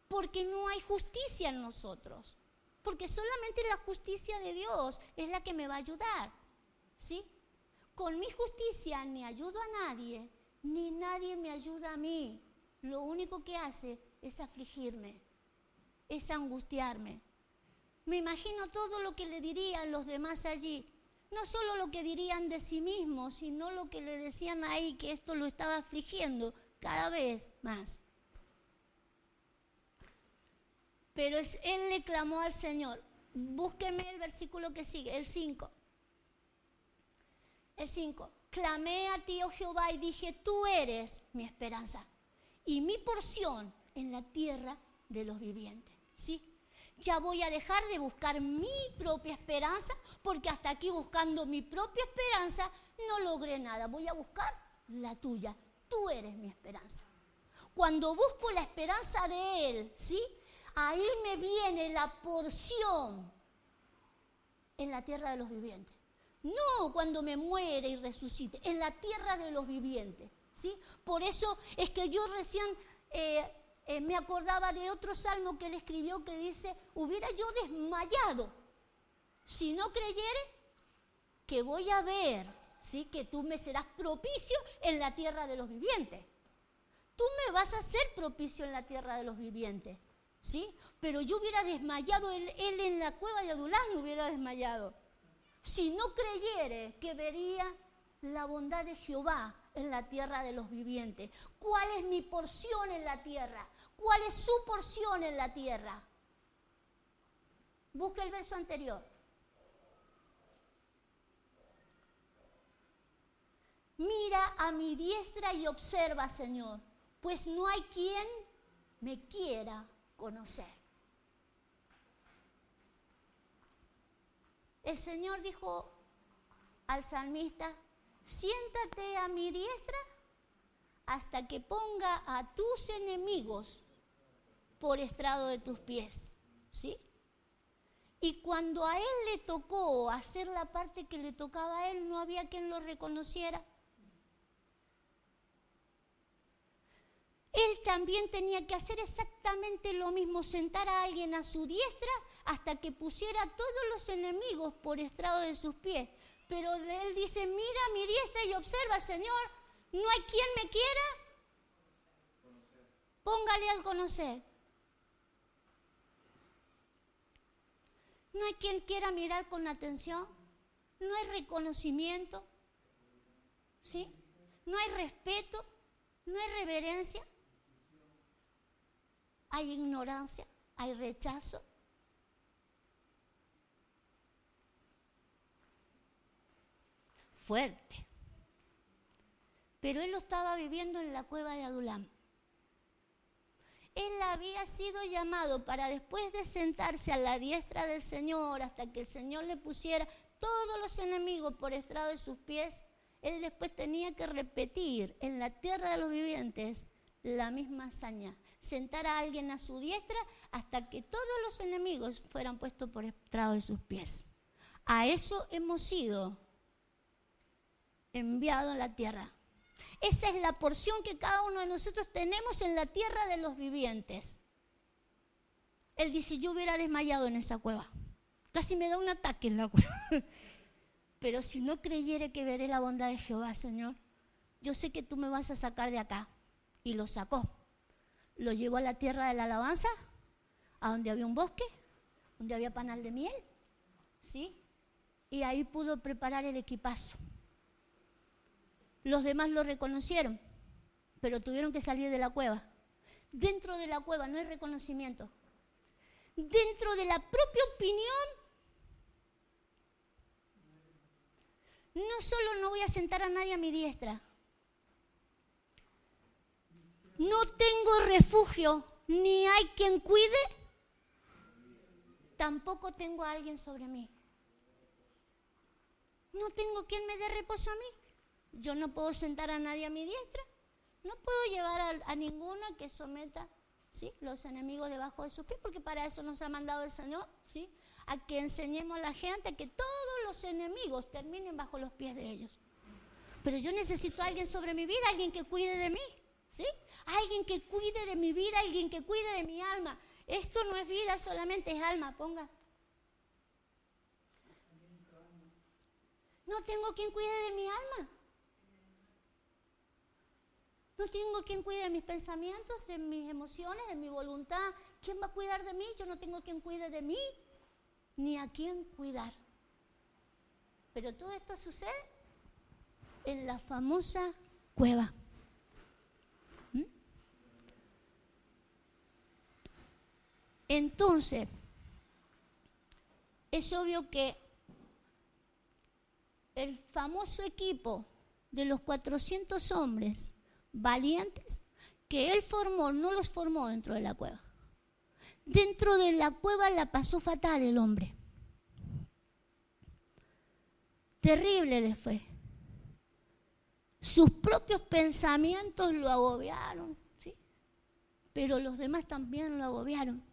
Porque no hay justicia en nosotros. Porque solamente la justicia de Dios es la que me va a ayudar, ¿sí? Con mi justicia ni ayudo a nadie, ni nadie me ayuda a mí. Lo único que hace es afligirme, es angustiarme. Me imagino todo lo que le dirían los demás allí. No solo lo que dirían de sí mismos, sino lo que le decían ahí, que esto lo estaba afligiendo cada vez más. Pero él le clamó al Señor. Búsqueme el versículo que sigue, el 5. El 5, clamé a ti, oh Jehová, y dije, tú eres mi esperanza y mi porción en la tierra de los vivientes, ¿sí? Ya voy a dejar de buscar mi propia esperanza, porque hasta aquí buscando mi propia esperanza no logré nada. Voy a buscar la tuya, tú eres mi esperanza. Cuando busco la esperanza de Él, ¿sí? Ahí me viene la porción en la tierra de los vivientes. No cuando me muere y resucite, en la tierra de los vivientes, ¿sí? Por eso es que yo recién me acordaba de otro salmo que él escribió que dice, hubiera yo desmayado si no creyere que voy a ver, ¿sí? Que tú me serás propicio en la tierra de los vivientes. Tú me vas a ser propicio en la tierra de los vivientes, ¿sí? Pero yo hubiera desmayado, él en la cueva de Adulán hubiera desmayado. Si no creyere que vería la bondad de Jehová en la tierra de los vivientes. ¿Cuál es mi porción en la tierra? ¿Cuál es su porción en la tierra? Busca el verso anterior. Mira a mi diestra y observa, Señor, pues no hay quien me quiera conocer. El Señor dijo al salmista, siéntate a mi diestra hasta que ponga a tus enemigos por estrado de tus pies, ¿sí? Y cuando a él le tocó hacer la parte que le tocaba a él, no había quien lo reconociera. Él también tenía que hacer exactamente lo mismo, sentar a alguien a su diestra hasta que pusiera a todos los enemigos por estrado de sus pies. Pero él dice, mira a mi diestra y observa, Señor, no hay quien me quiera. Póngale al conocer. No hay quien quiera mirar con atención. No hay reconocimiento. ¿Sí? No hay respeto. No hay reverencia. Hay ignorancia. Hay rechazo. Fuerte. Pero él lo estaba viviendo en la cueva de Adulam. Él había sido llamado para después de sentarse a la diestra del Señor hasta que el Señor le pusiera todos los enemigos por estrado de sus pies. Él después tenía que repetir en la tierra de los vivientes la misma hazaña. Sentar a alguien a su diestra hasta que todos los enemigos fueran puestos por estrado de sus pies. A eso hemos sido enviados a la tierra. Esa es la porción que cada uno de nosotros tenemos en la tierra de los vivientes. Él dice, yo hubiera desmayado en esa cueva. Casi me da un ataque en la cueva. Pero si no creyere que veré la bondad de Jehová, Señor, yo sé que tú me vas a sacar de acá. Y lo sacó. Lo llevó a la tierra de la alabanza, a donde había un bosque, donde había panal de miel, ¿sí? Y ahí pudo preparar el equipazo. Los demás lo reconocieron, pero tuvieron que salir de la cueva. Dentro de la cueva no hay reconocimiento. Dentro de la propia opinión, no solo no voy a sentar a nadie a mi diestra, no tengo refugio, ni hay quien cuide, tampoco tengo a alguien sobre mí. No tengo quien me dé reposo a mí. Yo no puedo sentar a nadie a mi diestra. No puedo llevar a ninguna que someta, ¿sí?, los enemigos debajo de sus pies, porque para eso nos ha mandado el Señor, ¿sí?, a que enseñemos a la gente a que todos los enemigos terminen bajo los pies de ellos. Pero yo necesito a alguien sobre mi vida, alguien que cuide de mí, ¿sí? Alguien que cuide de mi vida, alguien que cuide de mi alma. Esto no es vida, solamente es alma, ponga. No tengo quien cuide de mi alma. No tengo quien cuide de mis pensamientos, de mis emociones, de mi voluntad. ¿Quién va a cuidar de mí? Yo no tengo quien cuide de mí, ni a quién cuidar. Pero todo esto sucede en la famosa cueva. Entonces, es obvio que el famoso equipo de los 400 hombres valientes que él formó, no los formó dentro de la cueva. Dentro de la cueva la pasó fatal el hombre. Terrible le fue. Sus propios pensamientos lo agobiaron, ¿sí? Pero los demás también lo agobiaron.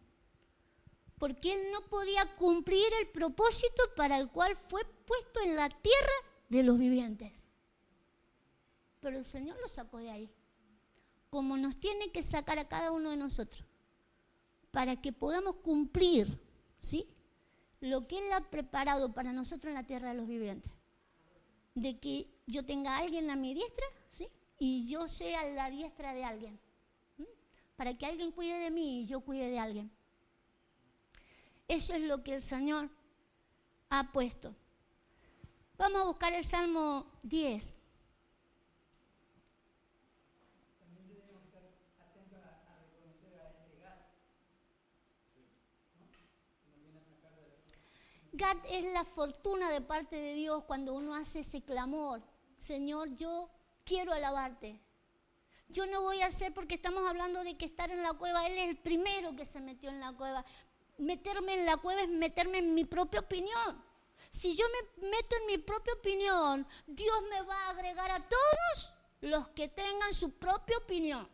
Porque él no podía cumplir el propósito para el cual fue puesto en la tierra de los vivientes. Pero el Señor lo sacó de ahí, como nos tiene que sacar a cada uno de nosotros, para que podamos cumplir, ¿sí?, lo que Él ha preparado para nosotros en la tierra de los vivientes. de que yo tenga a alguien a mi diestra, ¿sí? Y yo sea la diestra de alguien. Para que alguien cuide de mí y yo cuide de alguien. Eso es lo que el Señor ha puesto. Vamos a buscar el Salmo 10. Gad es la fortuna de parte de Dios cuando uno hace ese clamor. Señor, yo quiero alabarte. Yo no voy a hacer, porque estamos hablando de que estar en la cueva, Él es el primero que se metió en la cueva. Meterme en la cueva es meterme en mi propia opinión. Si yo me meto en mi propia opinión, Dios me va a agregar a todos los que tengan su propia opinión.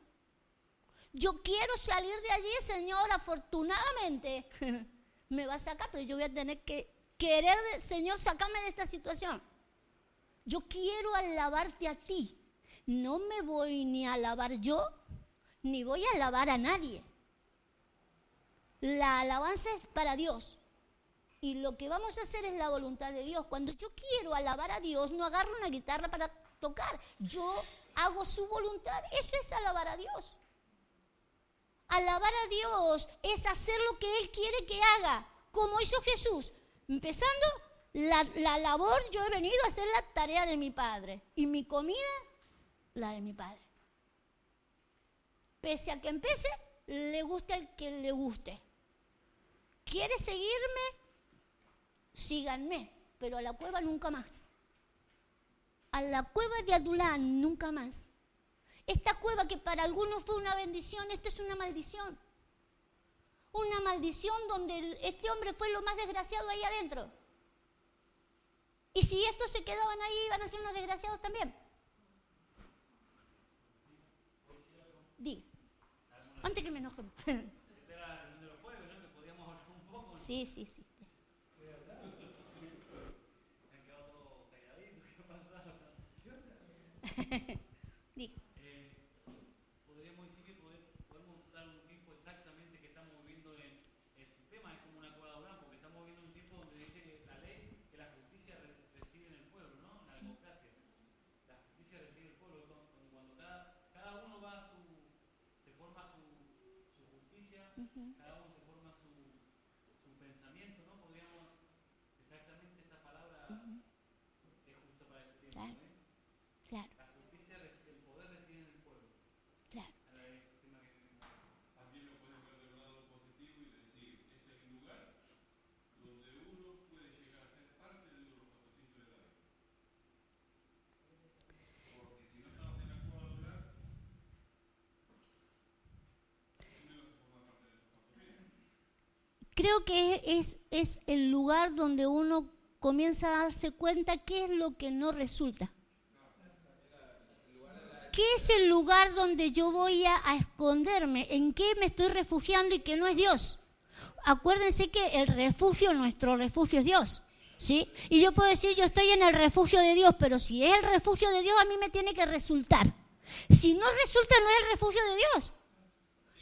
Yo quiero salir de allí, Señor, afortunadamente me va a sacar, pero yo voy a tener que querer, Señor, sácame de esta situación. Yo quiero alabarte a ti. No me voy ni a alabar yo, ni voy a alabar a nadie. La alabanza es para Dios. Y lo que vamos a hacer es la voluntad de Dios. Cuando yo quiero alabar a Dios, no agarro una guitarra para tocar. Yo hago su voluntad. Eso es alabar a Dios. Alabar a Dios es hacer lo que Él quiere que haga, como hizo Jesús. Empezando la labor, yo he venido a hacer la tarea de mi Padre. Y mi comida, la de mi Padre. Pese a que empiece, le guste el que le guste. ¿Quiere seguirme? Síganme, pero a la cueva nunca más. A la cueva de Adulán nunca más. Esta cueva que para algunos fue una bendición, esta es una maldición. Una maldición donde este hombre fue lo más desgraciado ahí adentro. Y si estos se quedaban ahí, iban a ser unos desgraciados también. Di. Antes que me enoje. Sí, sí, sí. Di. Podríamos decir que podemos dar un tiempo exactamente que estamos viviendo en el sistema, es como una cueva de Abraham, porque estamos viviendo un tiempo donde dice que la ley, que la justicia reside en el pueblo, ¿no? La democracia. La justicia reside en el pueblo, cuando cada uno va a se forma su justicia, cada uno se forma su pensamiento, ¿no? Podríamos, exactamente esta palabra es justa para este tiempo, Claro. ¿eh? Claro. La justicia, el poder reside en el pueblo. Claro. También lo puedes ver del lado positivo y decir, es el lugar donde uno puede llegar a ser parte de los propósitos de David. Porque si no estabas en la cueva de Adulán, tú no ibas a formar parte de los propósitos. Creo que es el lugar donde uno comienza a darse cuenta qué es lo que no resulta. ¿Qué es el lugar donde yo voy a esconderme? ¿En qué me estoy refugiando y que no es Dios? Acuérdense que el refugio, nuestro refugio es Dios, ¿sí? Y yo puedo decir, yo estoy en el refugio de Dios, pero si es el refugio de Dios, a mí me tiene que resultar. Si no resulta, no es el refugio de Dios.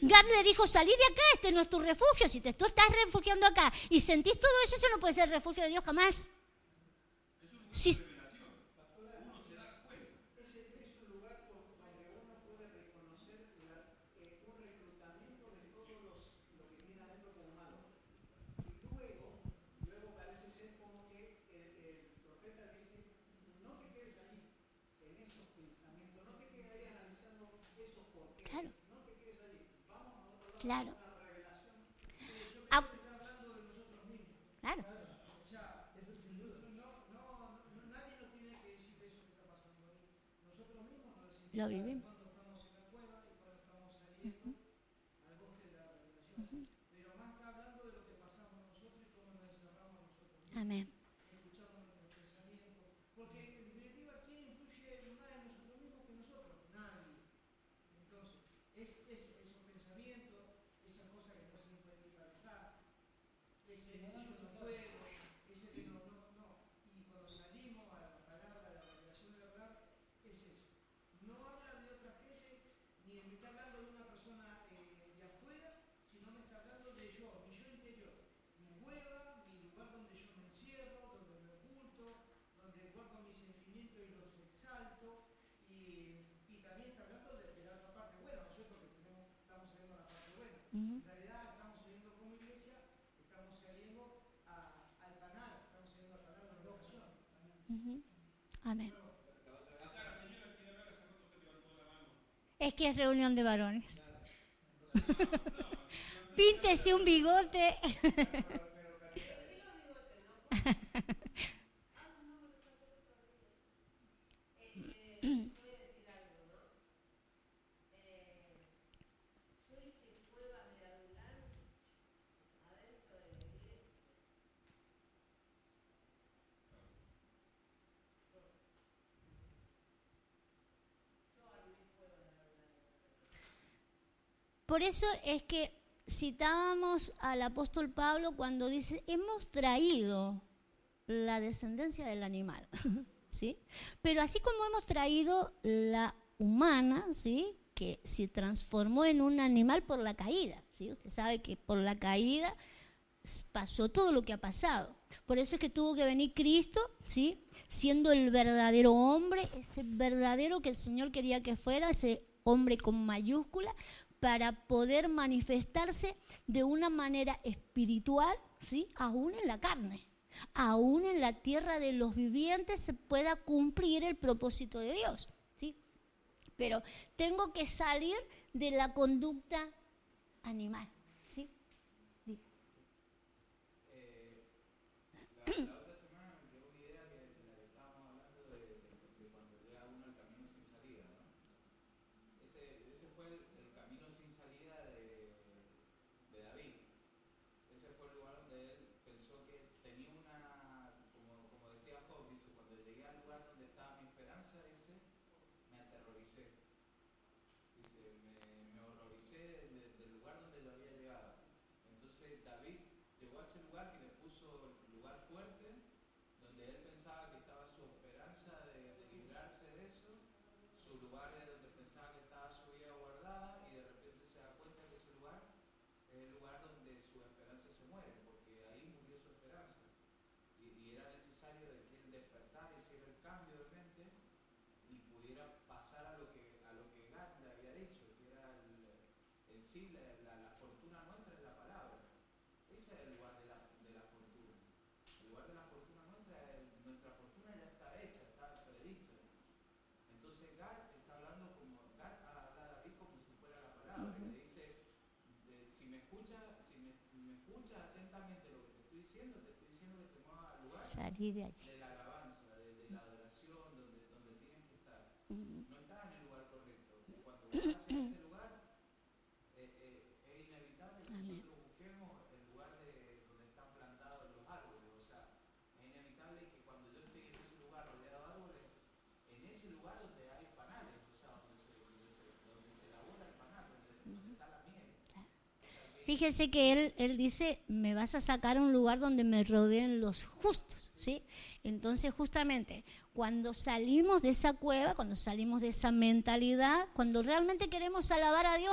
Gad le dijo, salí de acá, este no es tu refugio. Si tú estás refugiando acá y sentís todo eso, eso no puede ser el refugio de Dios jamás. Si, claro. Claro. Ah, claro. Lo vivimos. Amén. Ujú. En realidad estamos saliendo como iglesia, estamos saliendo al canal, estamos saliendo al canal de la vocación. Ujú. Amén. Acá la señora quiere hablar, hace rato que levantó la mano. Es que es reunión de varones. Píntese un bigote. Por eso es que citábamos al apóstol Pablo cuando dice, hemos traído la descendencia del animal, ¿sí? Pero así como hemos traído la humana, ¿sí? Que se transformó en un animal por la caída, ¿sí? Usted sabe que por la caída pasó todo lo que ha pasado. Por eso es que tuvo que venir Cristo, ¿sí? Siendo el verdadero hombre, ese verdadero que el Señor quería que fuera, ese hombre con mayúscula, para poder manifestarse de una manera espiritual, ¿sí? Aún en la carne, aún en la tierra de los vivientes se pueda cumplir el propósito de Dios, ¿sí? Pero tengo que salir de la conducta animal, ¿sí? La otra semana me quedó una idea de la que estábamos hablando de cuando llega uno al camino sin salida, ¿no? Ese fue el camino sin salida de David. Ese fue el lugar donde él pensó que tenía como decía Job, dice, cuando llegué al lugar donde estaba mi esperanza, dice, me aterroricé. Dice, me horroricé del lugar donde yo había llegado. Entonces David llegó a ese lugar que le puso lugar fuerte, donde él pensaba que estaba su esperanza de librarse de eso, su lugar donde pensaba que estaba su vida guardada, y de repente se da cuenta que ese lugar es el lugar donde su esperanza se muere, porque ahí murió su esperanza. Y era necesario de que él despertara, hiciera el cambio de mente y pudiera pasar a lo que Gad le había dicho, que era en sí la fortuna nuestra es la palabra. Ese es el lugar de la fortuna. El lugar de la fortuna nuestra fortuna ya está hecha, está predicha. Entonces Gad está hablando Gad habla a David como si fuera la palabra, y le dice, si me escuchas atentamente lo que te estoy diciendo que te muevas al lugar Salir de allí. de la alabanza, de la adoración, donde tienes que estar. No estás en el lugar correcto. Cuando vas hacia ese lugar, es inevitable que Amén. nosotros busquemos el lugar donde están plantados los árboles. O sea, es inevitable que cuando yo esté en ese lugar rodeado de árboles, en ese lugar donde hay panales, o sea, donde se elabora el panal, donde está la miel. Fíjese que él dice, me vas a sacar a un lugar donde me rodeen los justos, ¿sí? Entonces, justamente, cuando salimos de esa cueva, cuando salimos de esa mentalidad, cuando realmente queremos alabar a Dios,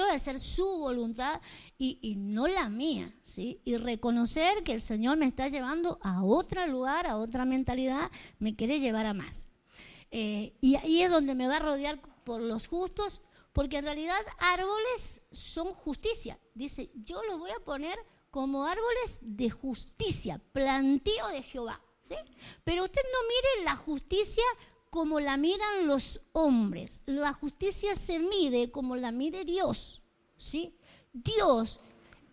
hacer su voluntad y no la mía, ¿sí? Y reconocer que el Señor me está llevando a otro lugar, a otra mentalidad, me quiere llevar a más. Y ahí es donde me va a rodear por los justos, porque en realidad árboles son justicia. Dice, yo los voy a poner como árboles de justicia, plantío de Jehová, ¿sí? Pero usted no mire la justicia como la miran los hombres. La justicia se mide como la mide Dios, ¿sí? Dios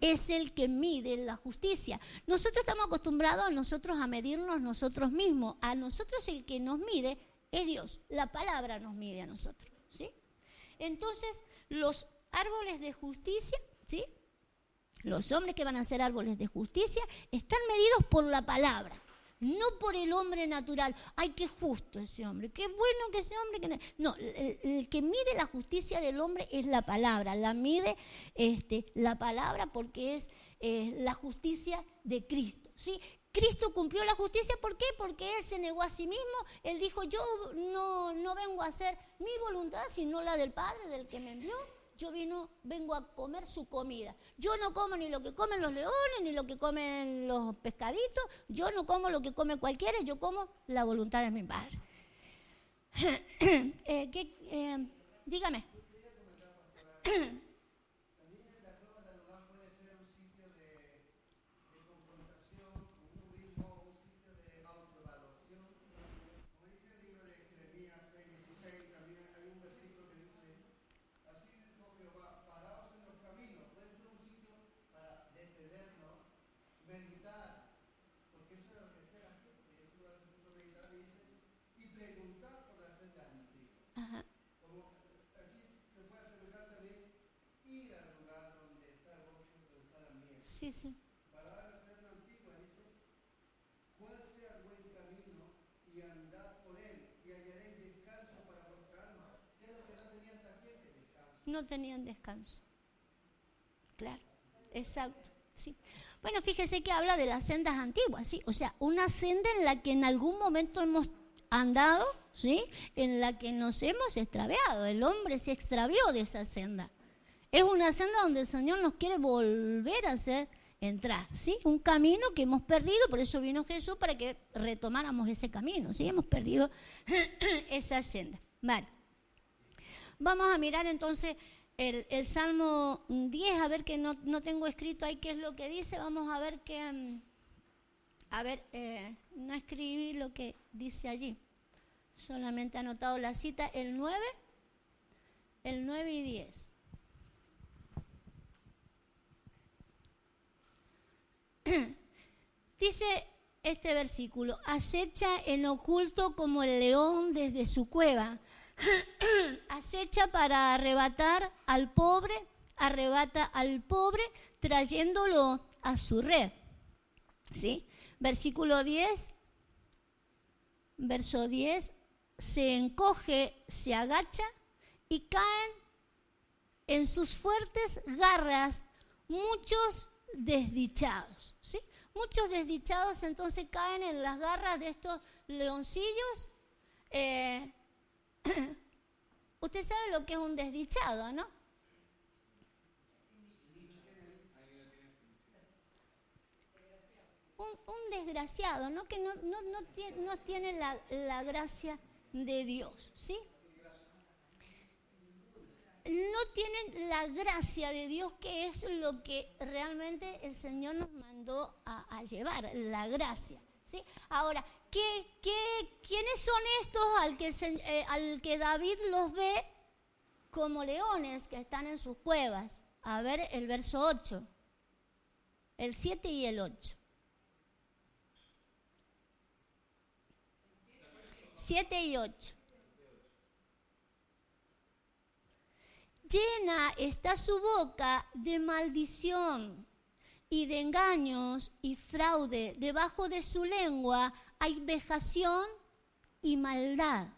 es el que mide la justicia. Nosotros estamos acostumbrados a medirnos nosotros mismos. A nosotros el que nos mide es Dios. La palabra nos mide a nosotros, ¿sí? Entonces, los árboles de justicia, ¿sí? Los hombres que van a ser árboles de justicia están medidos por la palabra, no por el hombre natural. ¡Ay, qué justo ese hombre! ¡Qué bueno que ese hombre! No, el que mide la justicia del hombre es la palabra. La mide la palabra porque es la justicia de Cristo, ¿sí? Cristo cumplió la justicia, ¿por qué? Porque Él se negó a sí mismo. Él dijo, yo no vengo a hacer mi voluntad, sino la del Padre, del que me envió. Yo vengo a comer su comida. Yo no como ni lo que comen los leones, ni lo que comen los pescaditos. Yo no como lo que come cualquiera, yo como la voluntad de mi Padre. Dígame. Ajá. Como aquí se puede asemejar también ir al lugar donde está el gozo, donde está la miel. Sí, sí. Para la cena antigua dice, ¿cuál sea el buen camino y andad por él y hallaréis descanso para vuestra alma? ¿Qué es lo que no tenía esta gente? Descanso. No tenían descanso. Claro, exacto, sí. Bueno, fíjese que habla de las sendas antiguas, ¿sí? O sea, una senda en la que en algún momento hemos andado, ¿sí? En la que nos hemos extraviado. El hombre se extravió de esa senda. Es una senda donde el Señor nos quiere volver a hacer entrar, ¿sí? Un camino que hemos perdido, por eso vino Jesús, para que retomáramos ese camino, ¿sí? Hemos perdido esa senda. Vale. Vamos a mirar entonces el Salmo 10, a ver que no tengo escrito ahí qué es lo que dice. Vamos a ver qué... no escribí lo que dice allí. Solamente he anotado la cita, el 9 y 10. Dice este versículo: acecha en oculto como el león desde su cueva. Acecha para arrebatar al pobre, arrebata al pobre trayéndolo a su red. ¿Sí? Versículo 10, verso 10, se encoge, se agacha y caen en sus fuertes garras muchos desdichados. ¿Sí? Muchos desdichados entonces caen en las garras de estos leoncillos. Usted sabe lo que es un desdichado, ¿no? Un desgraciado, ¿no? Que no tiene la gracia de Dios, ¿sí? No tienen la gracia de Dios, que es lo que realmente el Señor nos mandó a llevar, la gracia, ¿sí? Ahora, ¿quiénes son estos al que David los ve como leones que están en sus cuevas? A ver el verso 8, el 7 y el 8. 7 y 8. Llena está su boca de maldición y de engaños y fraude. Debajo de su lengua hay vejación y maldad.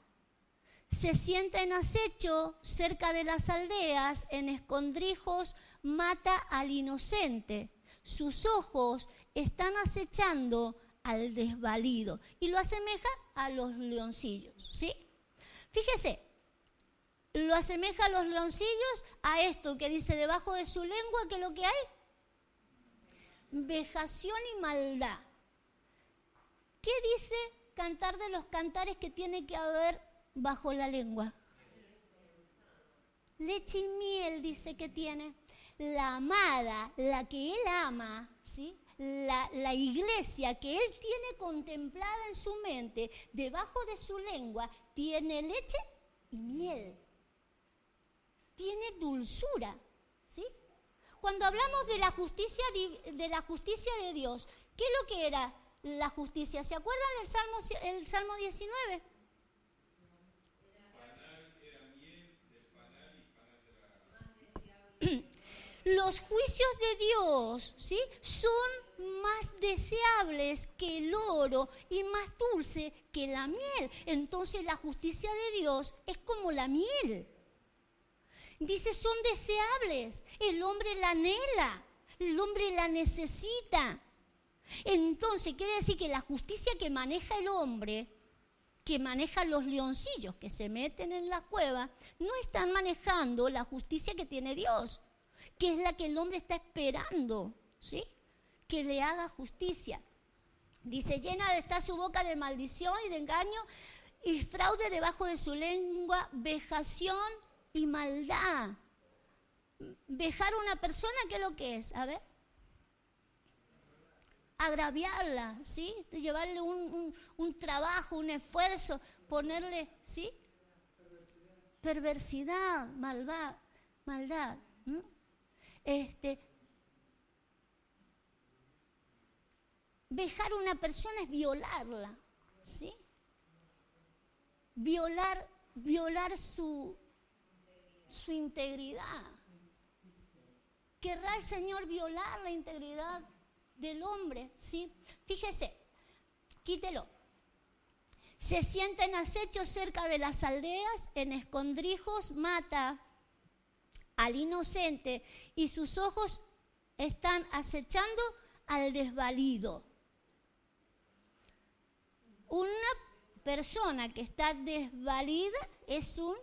Se sienta en acecho cerca de las aldeas, en escondrijos mata al inocente. Sus ojos están acechando al desvalido. Y lo asemeja a los leoncillos, ¿sí? Fíjese, lo asemeja a los leoncillos, a esto que dice debajo de su lengua, ¿qué es lo que hay? Vejación y maldad. ¿Qué dice Cantar de los Cantares que tiene que haber bajo la lengua? Leche y miel dice que tiene. La amada, la que él ama, ¿sí? La iglesia que él tiene contemplada en su mente, debajo de su lengua, tiene leche y miel. Tiene dulzura, ¿sí? Cuando hablamos de la justicia de Dios, ¿qué es lo que era la justicia? ¿Se acuerdan el Salmo 19? Los juicios de Dios, ¿sí?, son más deseables que el oro y más dulce que la miel. Entonces la justicia de Dios es como la miel. Dice, son deseables. El hombre la anhela, el hombre la necesita. Entonces quiere decir que la justicia que maneja el hombre, que maneja los leoncillos que se meten en la cueva, no están manejando la justicia que tiene Dios, que es la que el hombre está esperando, ¿sí?, que le haga justicia. Dice, llena está su boca de maldición y de engaño y fraude debajo de su lengua, vejación y maldad. Vejar a una persona, ¿qué es lo que es? A ver. Agraviarla, ¿sí? Llevarle un trabajo, un esfuerzo, ponerle, ¿sí? Perversidad, maldad. Vejar a una persona es violarla, ¿sí? Violar violar su integridad. ¿Querrá el Señor violar la integridad del hombre? ¿Sí? Fíjese, quítelo. Se sienta en acecho cerca de las aldeas, en escondrijos mata al inocente y sus ojos están acechando al desvalido. Una persona que está desvalida es un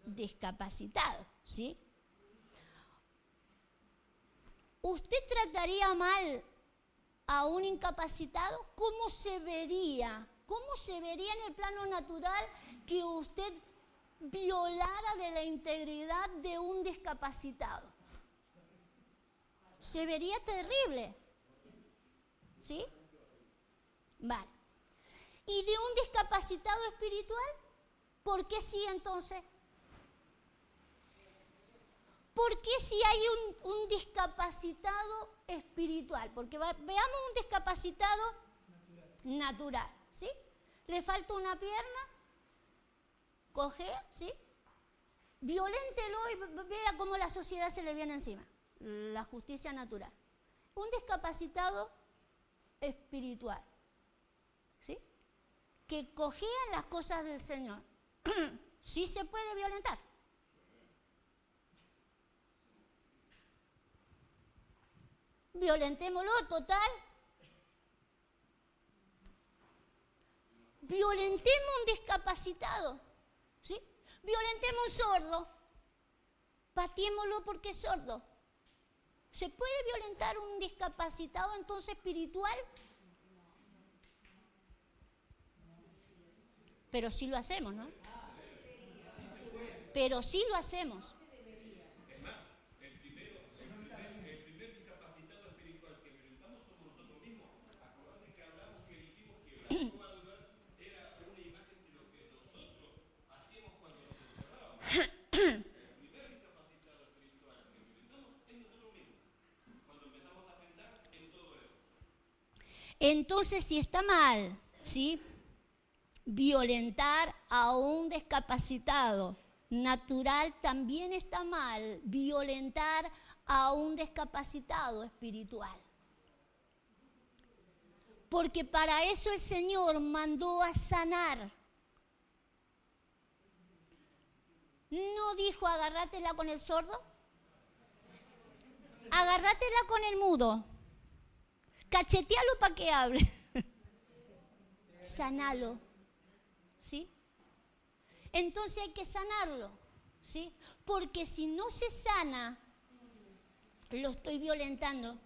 discapacitado, ¿sí? ¿Usted trataría mal a un incapacitado? ¿Cómo se vería? ¿Cómo se vería en el plano natural que usted violara de la integridad de un discapacitado? Se vería terrible, ¿sí? Vale. ¿Y de un discapacitado espiritual? ¿Por qué sí entonces? ¿Por qué si hay un discapacitado espiritual? Porque veamos un discapacitado natural, ¿sí? Le falta una pierna, coge, ¿sí? Violéntelo y vea cómo la sociedad se le viene encima. La justicia natural. Un discapacitado espiritual, ¿sí? Que cojea las cosas del Señor. Sí se puede violentar. Violentémoslo, total. Violentemos un discapacitado, ¿sí? Violentemos un sordo. Pateémoslo porque es sordo. ¿Se puede violentar un discapacitado entonces espiritual? Pero sí lo hacemos, ¿no? Pero sí lo hacemos. Entonces, si está mal, ¿sí? Violentar a un discapacitado natural, también está mal violentar a un discapacitado espiritual. Porque para eso el Señor mandó a sanar. ¿No dijo agárratela con el sordo? Agárratela con el mudo. Cachetealo para que hable. Sanalo. ¿Sí? Entonces hay que sanarlo. ¿Sí? Porque si no se sana, lo estoy violentando.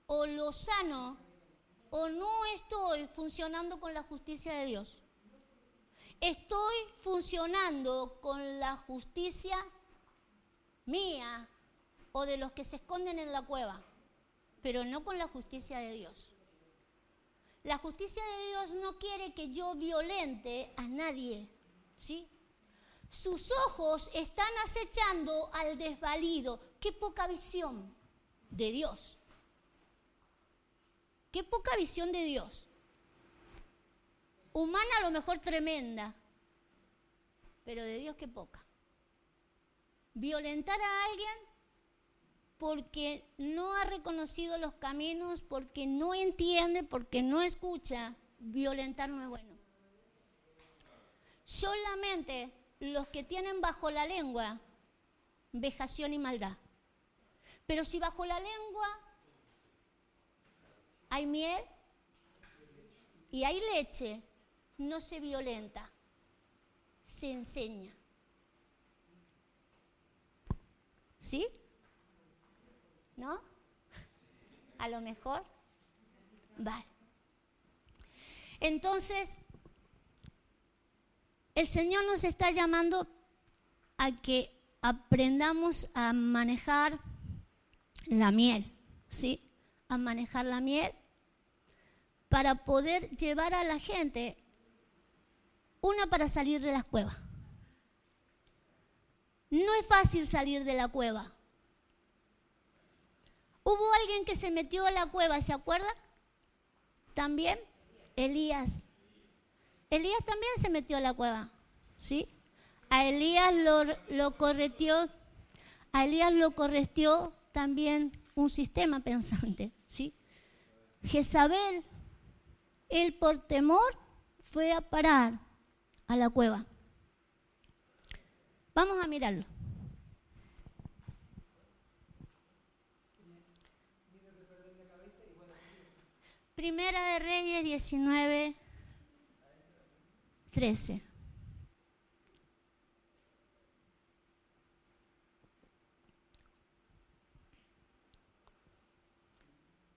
O lo sano, o no estoy funcionando con la justicia de Dios. Estoy funcionando con la justicia mía o de los que se esconden en la cueva, pero no con la justicia de Dios. La justicia de Dios no quiere que yo violente a nadie, ¿sí? Sus ojos están acechando al desvalido. Qué poca visión de Dios. Qué poca visión de Dios. Humana a lo mejor tremenda, pero de Dios qué poca. Violentar a alguien porque no ha reconocido los caminos, porque no entiende, porque no escucha, violentar no es bueno. Solamente los que tienen bajo la lengua vejación y maldad. Pero si bajo la lengua hay miel y hay leche, no se violenta, se enseña. ¿Sí? ¿No? A lo mejor. Vale. Entonces, el Señor nos está llamando a que aprendamos a manejar la miel, ¿sí? A manejar la miel para poder llevar a la gente, una, para salir de las cuevas. No es fácil salir de la cueva. Hubo alguien que se metió a la cueva, ¿se acuerda? También Elías. Elías también se metió a la cueva, ¿sí? A Elías lo correteó también un sistema pensante, ¿sí? Jezabel, él por temor fue a parar a la cueva. Vamos a mirarlo. Primera de Reyes 19, 13.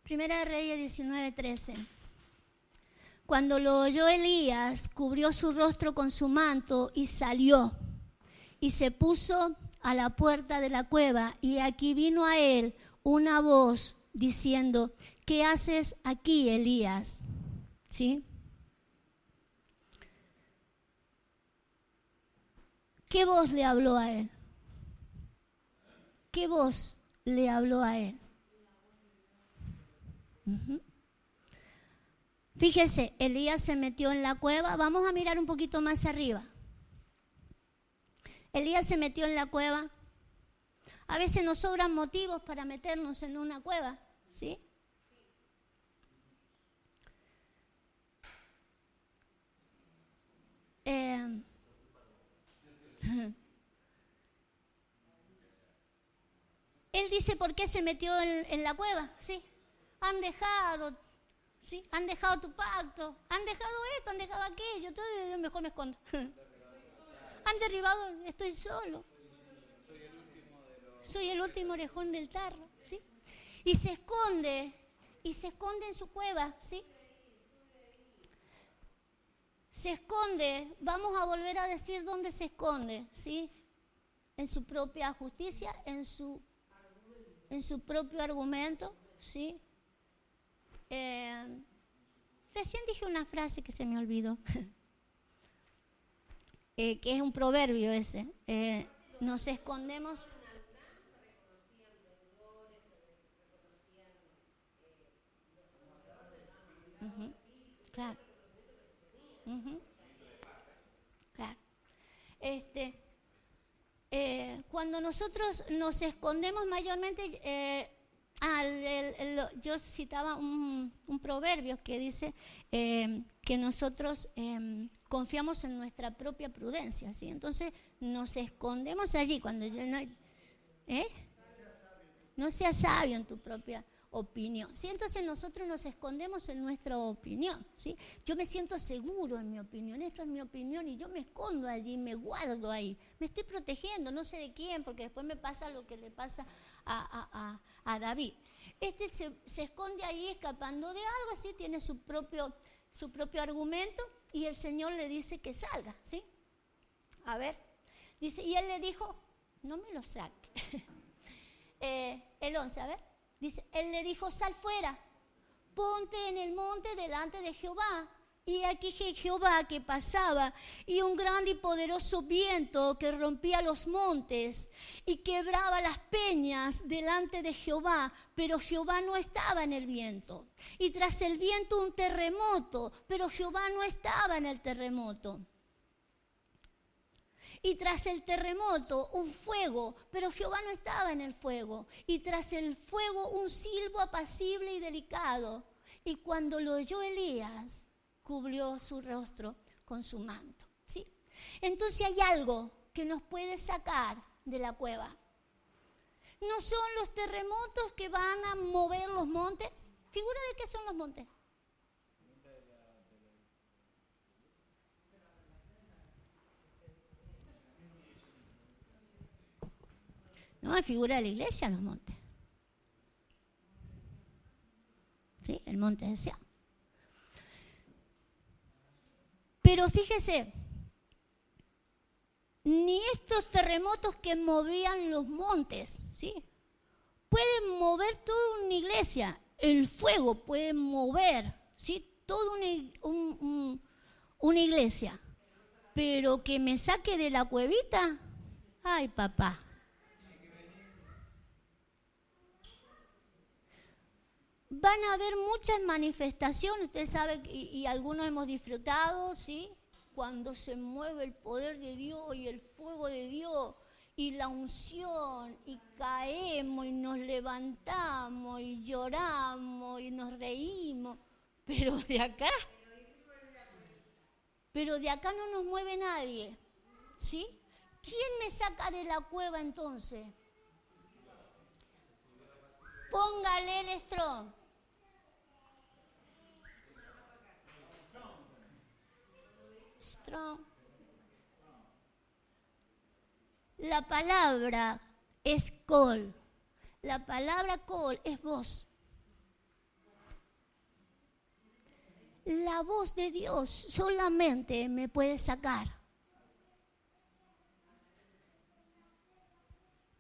Primera de Reyes 19, 13. Cuando lo oyó Elías, cubrió su rostro con su manto y salió. Y se puso a la puerta de la cueva, y aquí vino a él una voz diciendo: ¿qué haces aquí, Elías? ¿Sí? ¿Qué voz le habló a él? ¿Qué voz le habló a él? Fíjese, Elías se metió en la cueva. Vamos a mirar un poquito más arriba. Elías se metió en la cueva. A veces nos sobran motivos para meternos en una cueva, ¿sí? Él dice por qué se metió en la cueva, ¿sí? Han dejado tu pacto, han dejado esto, han dejado aquello, todo, yo mejor me escondo. Han derribado, estoy solo. Soy el último orejón del tarro, ¿sí? Y se esconde en su cueva, ¿sí? Se esconde, vamos a volver a decir dónde se esconde, ¿sí? En su propia justicia, en su propio argumento, ¿sí? Recién dije una frase que se me olvidó, que es un proverbio ese. Nos escondemos. Claro. Claro. Cuando nosotros nos escondemos mayormente, yo citaba un proverbio que dice que nosotros confiamos en nuestra propia prudencia, ¿sí? Entonces nos escondemos allí cuando no seas sabio en tu propia opinión, ¿sí? Entonces nosotros nos escondemos en nuestra opinión, ¿sí? Yo me siento seguro en mi opinión, esto es mi opinión, y yo me escondo allí, me guardo ahí, me estoy protegiendo, no sé de quién, porque después me pasa lo que le pasa a David. Se esconde ahí escapando de algo, ¿sí? Tiene su propio argumento, y el Señor le dice que salga, ¿sí? A ver, dice, y él le dijo, no me lo saque. El 11, a ver. Dice, él le dijo, sal fuera, ponte en el monte delante de Jehová. Y aquí Jehová que pasaba, y un grande y poderoso viento que rompía los montes y quebraba las peñas delante de Jehová, pero Jehová no estaba en el viento. Y tras el viento un terremoto, pero Jehová no estaba en el terremoto. Y tras el terremoto un fuego, pero Jehová no estaba en el fuego. Y tras el fuego un silbo apacible y delicado. Y cuando lo oyó Elías, cubrió su rostro con su manto, ¿sí? Entonces hay algo que nos puede sacar de la cueva. ¿No son los terremotos que van a mover los montes? ¿Figura de qué son los montes? No, es figura de la iglesia los montes. ¿Sí? El monte de Sión. Pero fíjese, ni estos terremotos que movían los montes, ¿sí? Pueden mover toda una iglesia. El fuego puede mover, ¿sí? Toda una iglesia. Pero que me saque de la cuevita, ay papá. van a haber muchas manifestaciones, usted sabe, y algunos hemos disfrutado, ¿sí? Cuando se mueve el poder de Dios y el fuego de Dios y la unción, y caemos y nos levantamos y lloramos y nos reímos, pero de acá no nos mueve nadie, ¿sí? ¿Quién me saca de la cueva entonces? Póngale el strong. Strong. La palabra es call. La palabra call es voz. La voz de Dios solamente me puede sacar.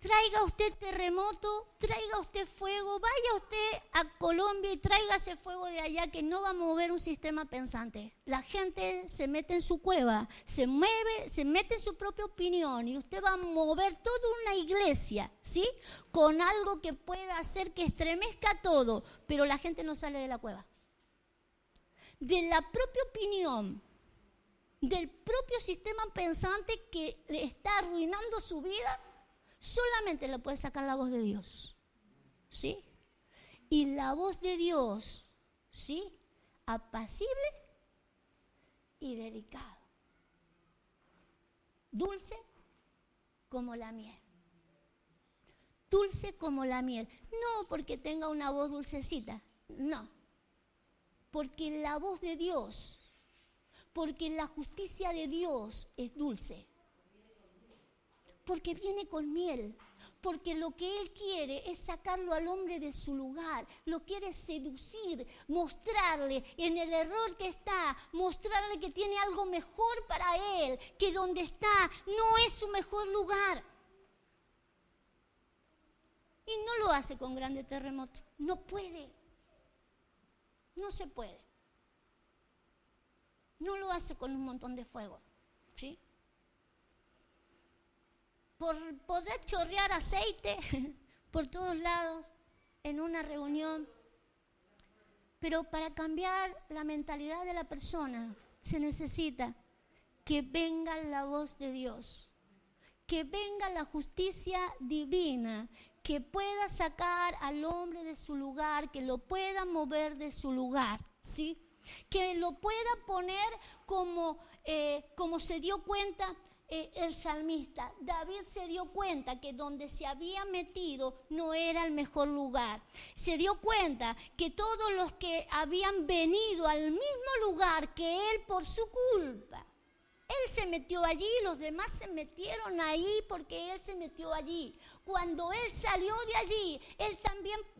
Traiga usted terremoto, traiga usted fuego, vaya usted a Colombia y tráigase fuego de allá, que no va a mover un sistema pensante. La gente se mete en su cueva, se mueve, se mete en su propia opinión, y usted va a mover toda una iglesia, ¿sí? Con algo que pueda hacer que estremezca todo, pero la gente no sale de la cueva. De la propia opinión, del propio sistema pensante que le está arruinando su vida, solamente lo puede sacar la voz de Dios, ¿sí? Y la voz de Dios, ¿sí? Apacible y delicado. Dulce como la miel. Dulce como la miel. No porque tenga una voz dulcecita, no. Porque la voz de Dios, porque la justicia de Dios es dulce. Porque viene con miel, porque lo que Él quiere es sacarlo al hombre de su lugar, lo quiere seducir, mostrarle en el error que está, mostrarle que tiene algo mejor para Él, que donde está no es su mejor lugar. Y no lo hace con grande terremoto, no puede, no se puede. No lo hace con un montón de fuego, ¿sí? Por poder chorrear aceite por todos lados en una reunión. Pero para cambiar la mentalidad de la persona se necesita que venga la voz de Dios, que venga la justicia divina, que pueda sacar al hombre de su lugar, que lo pueda mover de su lugar, ¿sí? Que lo pueda poner como se dio cuenta el salmista. David se dio cuenta que donde se había metido no era el mejor lugar. Se dio cuenta que todos los que habían venido al mismo lugar que él por su culpa, él se metió allí, los demás se metieron ahí porque él se metió allí. Cuando él salió de allí,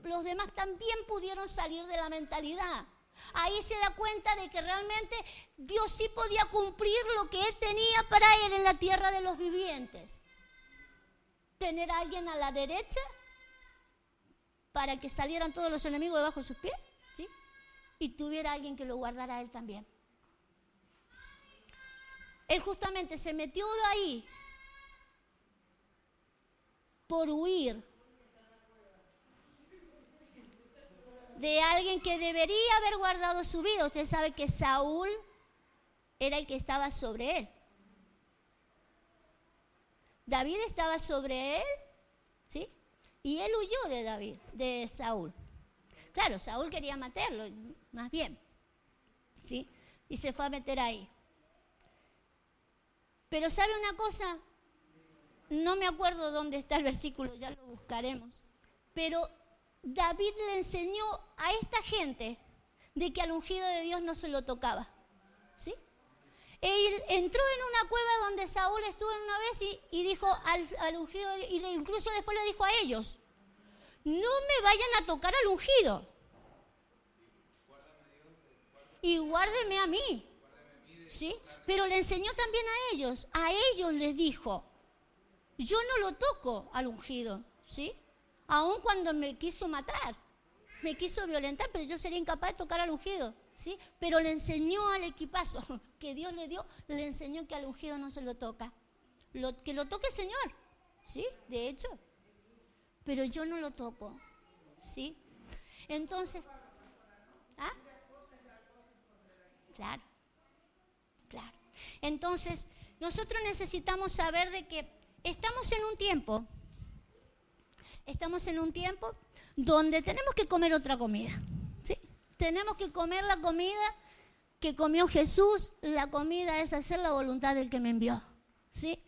los demás también pudieron salir de la mentalidad. Ahí se da cuenta de que realmente Dios sí podía cumplir lo que Él tenía para Él en la tierra de los vivientes. Tener a alguien a la derecha para que salieran todos los enemigos debajo de sus pies, ¿sí? Y tuviera alguien que lo guardara a Él también. Él justamente se metió de ahí por huir de alguien que debería haber guardado su vida. Usted sabe que Saúl era el que estaba sobre él. David estaba sobre él, ¿sí? Y él huyó de Saúl. Claro, Saúl quería matarlo, más bien, ¿sí? Y se fue a meter ahí. Pero ¿sabe una cosa? No me acuerdo dónde está el versículo, ya lo buscaremos. Pero David le enseñó a esta gente de que al ungido de Dios no se lo tocaba, ¿sí? Él entró en una cueva donde Saúl estuvo una vez y dijo al ungido, incluso después le dijo a ellos: no me vayan a tocar al ungido y guárdeme a mí, ¿sí? Pero le enseñó también a ellos les dijo: yo no lo toco al ungido, ¿sí? Aun cuando me quiso matar, me quiso violentar, pero yo sería incapaz de tocar al ungido, ¿sí? Pero le enseñó al equipazo que Dios le dio, le enseñó que al ungido no se lo toca. Que lo toque el Señor, ¿sí? De hecho. Pero yo no lo toco, ¿sí? Entonces, ¿Ah? Claro, claro. Entonces, nosotros necesitamos saber de que estamos en un tiempo donde tenemos que comer otra comida, ¿sí? Tenemos que comer la comida que comió Jesús. La comida es hacer la voluntad del que me envió, ¿sí?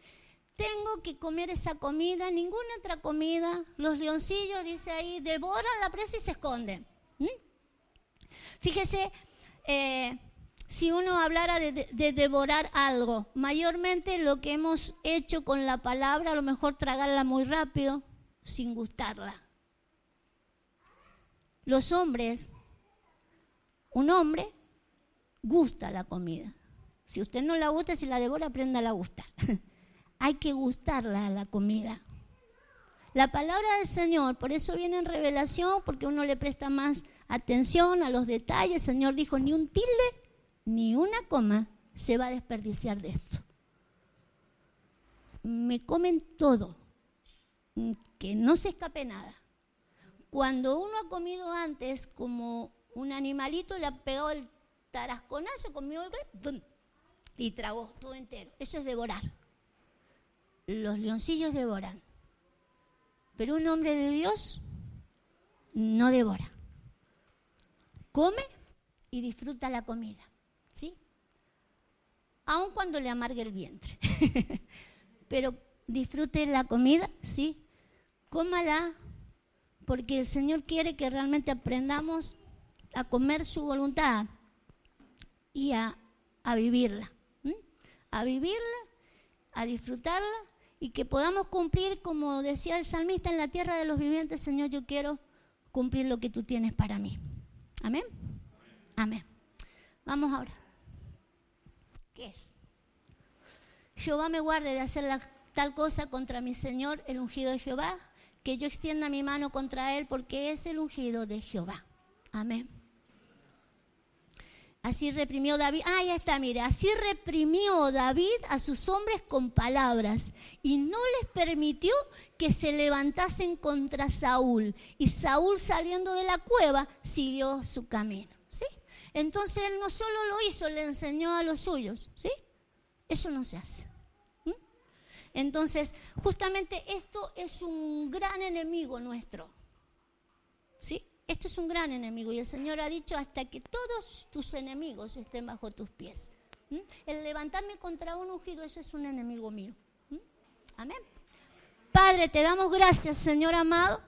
Tengo que comer esa comida, ninguna otra comida. Los leoncillos, dice ahí, devoran la presa y se esconden. Fíjese, si uno hablara de devorar algo, mayormente lo que hemos hecho con la palabra, a lo mejor tragarla muy rápido, sin gustarla. Los hombres, un hombre gusta la comida. Si usted no la gusta, si la devora, apréndala a gustar. Hay que gustarla a la comida. La palabra del Señor, por eso viene en revelación, porque uno le presta más atención a los detalles. El Señor dijo, ni un tilde, ni una coma se va a desperdiciar de esto. Me comen todo, que no se escape nada. Cuando uno ha comido antes como un animalito, le ha pegado el tarasconazo, comió y tragó todo entero. Eso es devorar. Los leoncillos devoran. Pero un hombre de Dios no devora. Come y disfruta la comida, ¿sí? Aun cuando le amargue el vientre. Pero disfrute la comida, ¿sí? Cómala, porque el Señor quiere que realmente aprendamos a comer su voluntad y a vivirla. A vivirla, a disfrutarla, y que podamos cumplir, como decía el salmista, en la tierra de los vivientes. Señor, yo quiero cumplir lo que tú tienes para mí. Amén. Amén. Vamos ahora. ¿Qué es? Jehová me guarde de hacer tal cosa contra mi Señor, el ungido de Jehová, que yo extienda mi mano contra él, porque es el ungido de Jehová. Amén. Así reprimió David, ya está, mire, así reprimió David a sus hombres con palabras y no les permitió que se levantasen contra Saúl. Y Saúl, saliendo de la cueva, siguió su camino, ¿sí? Entonces él no solo lo hizo, le enseñó a los suyos, ¿sí? Eso no se hace. Entonces, justamente esto es un gran enemigo nuestro, ¿sí? Esto es un gran enemigo, y el Señor ha dicho hasta que todos tus enemigos estén bajo tus pies. El levantarme contra un ungido, eso es un enemigo mío. Amén. Padre, te damos gracias, Señor amado,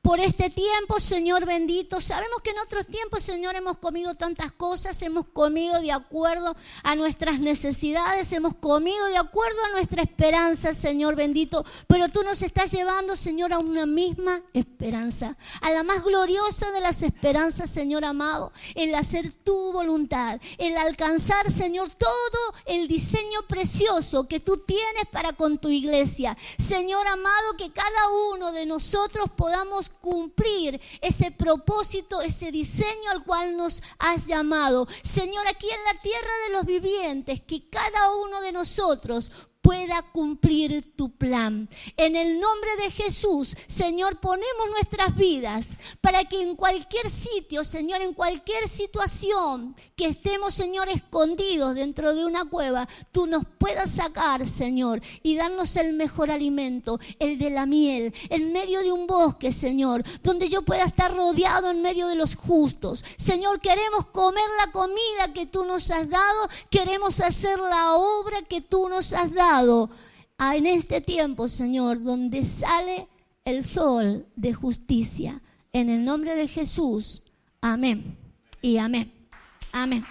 por este tiempo, Señor bendito. Sabemos que en otros tiempos, Señor, hemos comido tantas cosas, hemos comido de acuerdo a nuestras necesidades, hemos comido de acuerdo a nuestra esperanza, Señor bendito, pero tú nos estás llevando, Señor, a una misma esperanza, a la más gloriosa de las esperanzas, Señor amado, el hacer tu voluntad, el alcanzar, Señor, todo el diseño precioso que tú tienes para con tu iglesia. Señor amado, que cada uno de nosotros podamos cumplir ese propósito, ese diseño al cual nos has llamado. Señor, aquí en la tierra de los vivientes, que cada uno de nosotros pueda cumplir tu plan. En el nombre de Jesús, Señor, ponemos nuestras vidas para que en cualquier sitio, Señor, en cualquier situación que estemos, Señor, escondidos dentro de una cueva, tú nos puedas sacar, Señor, y darnos el mejor alimento, el de la miel, en medio de un bosque, Señor, donde yo pueda estar rodeado en medio de los justos. Señor, queremos comer la comida que tú nos has dado, queremos hacer la obra que tú nos has dado en este tiempo, Señor, donde sale el sol de justicia. En el nombre de Jesús, amén y amén. Amén.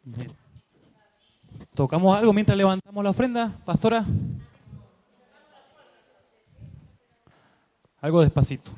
Bien. ¿Tocamos algo mientras levantamos la ofrenda, pastora? Algo despacito.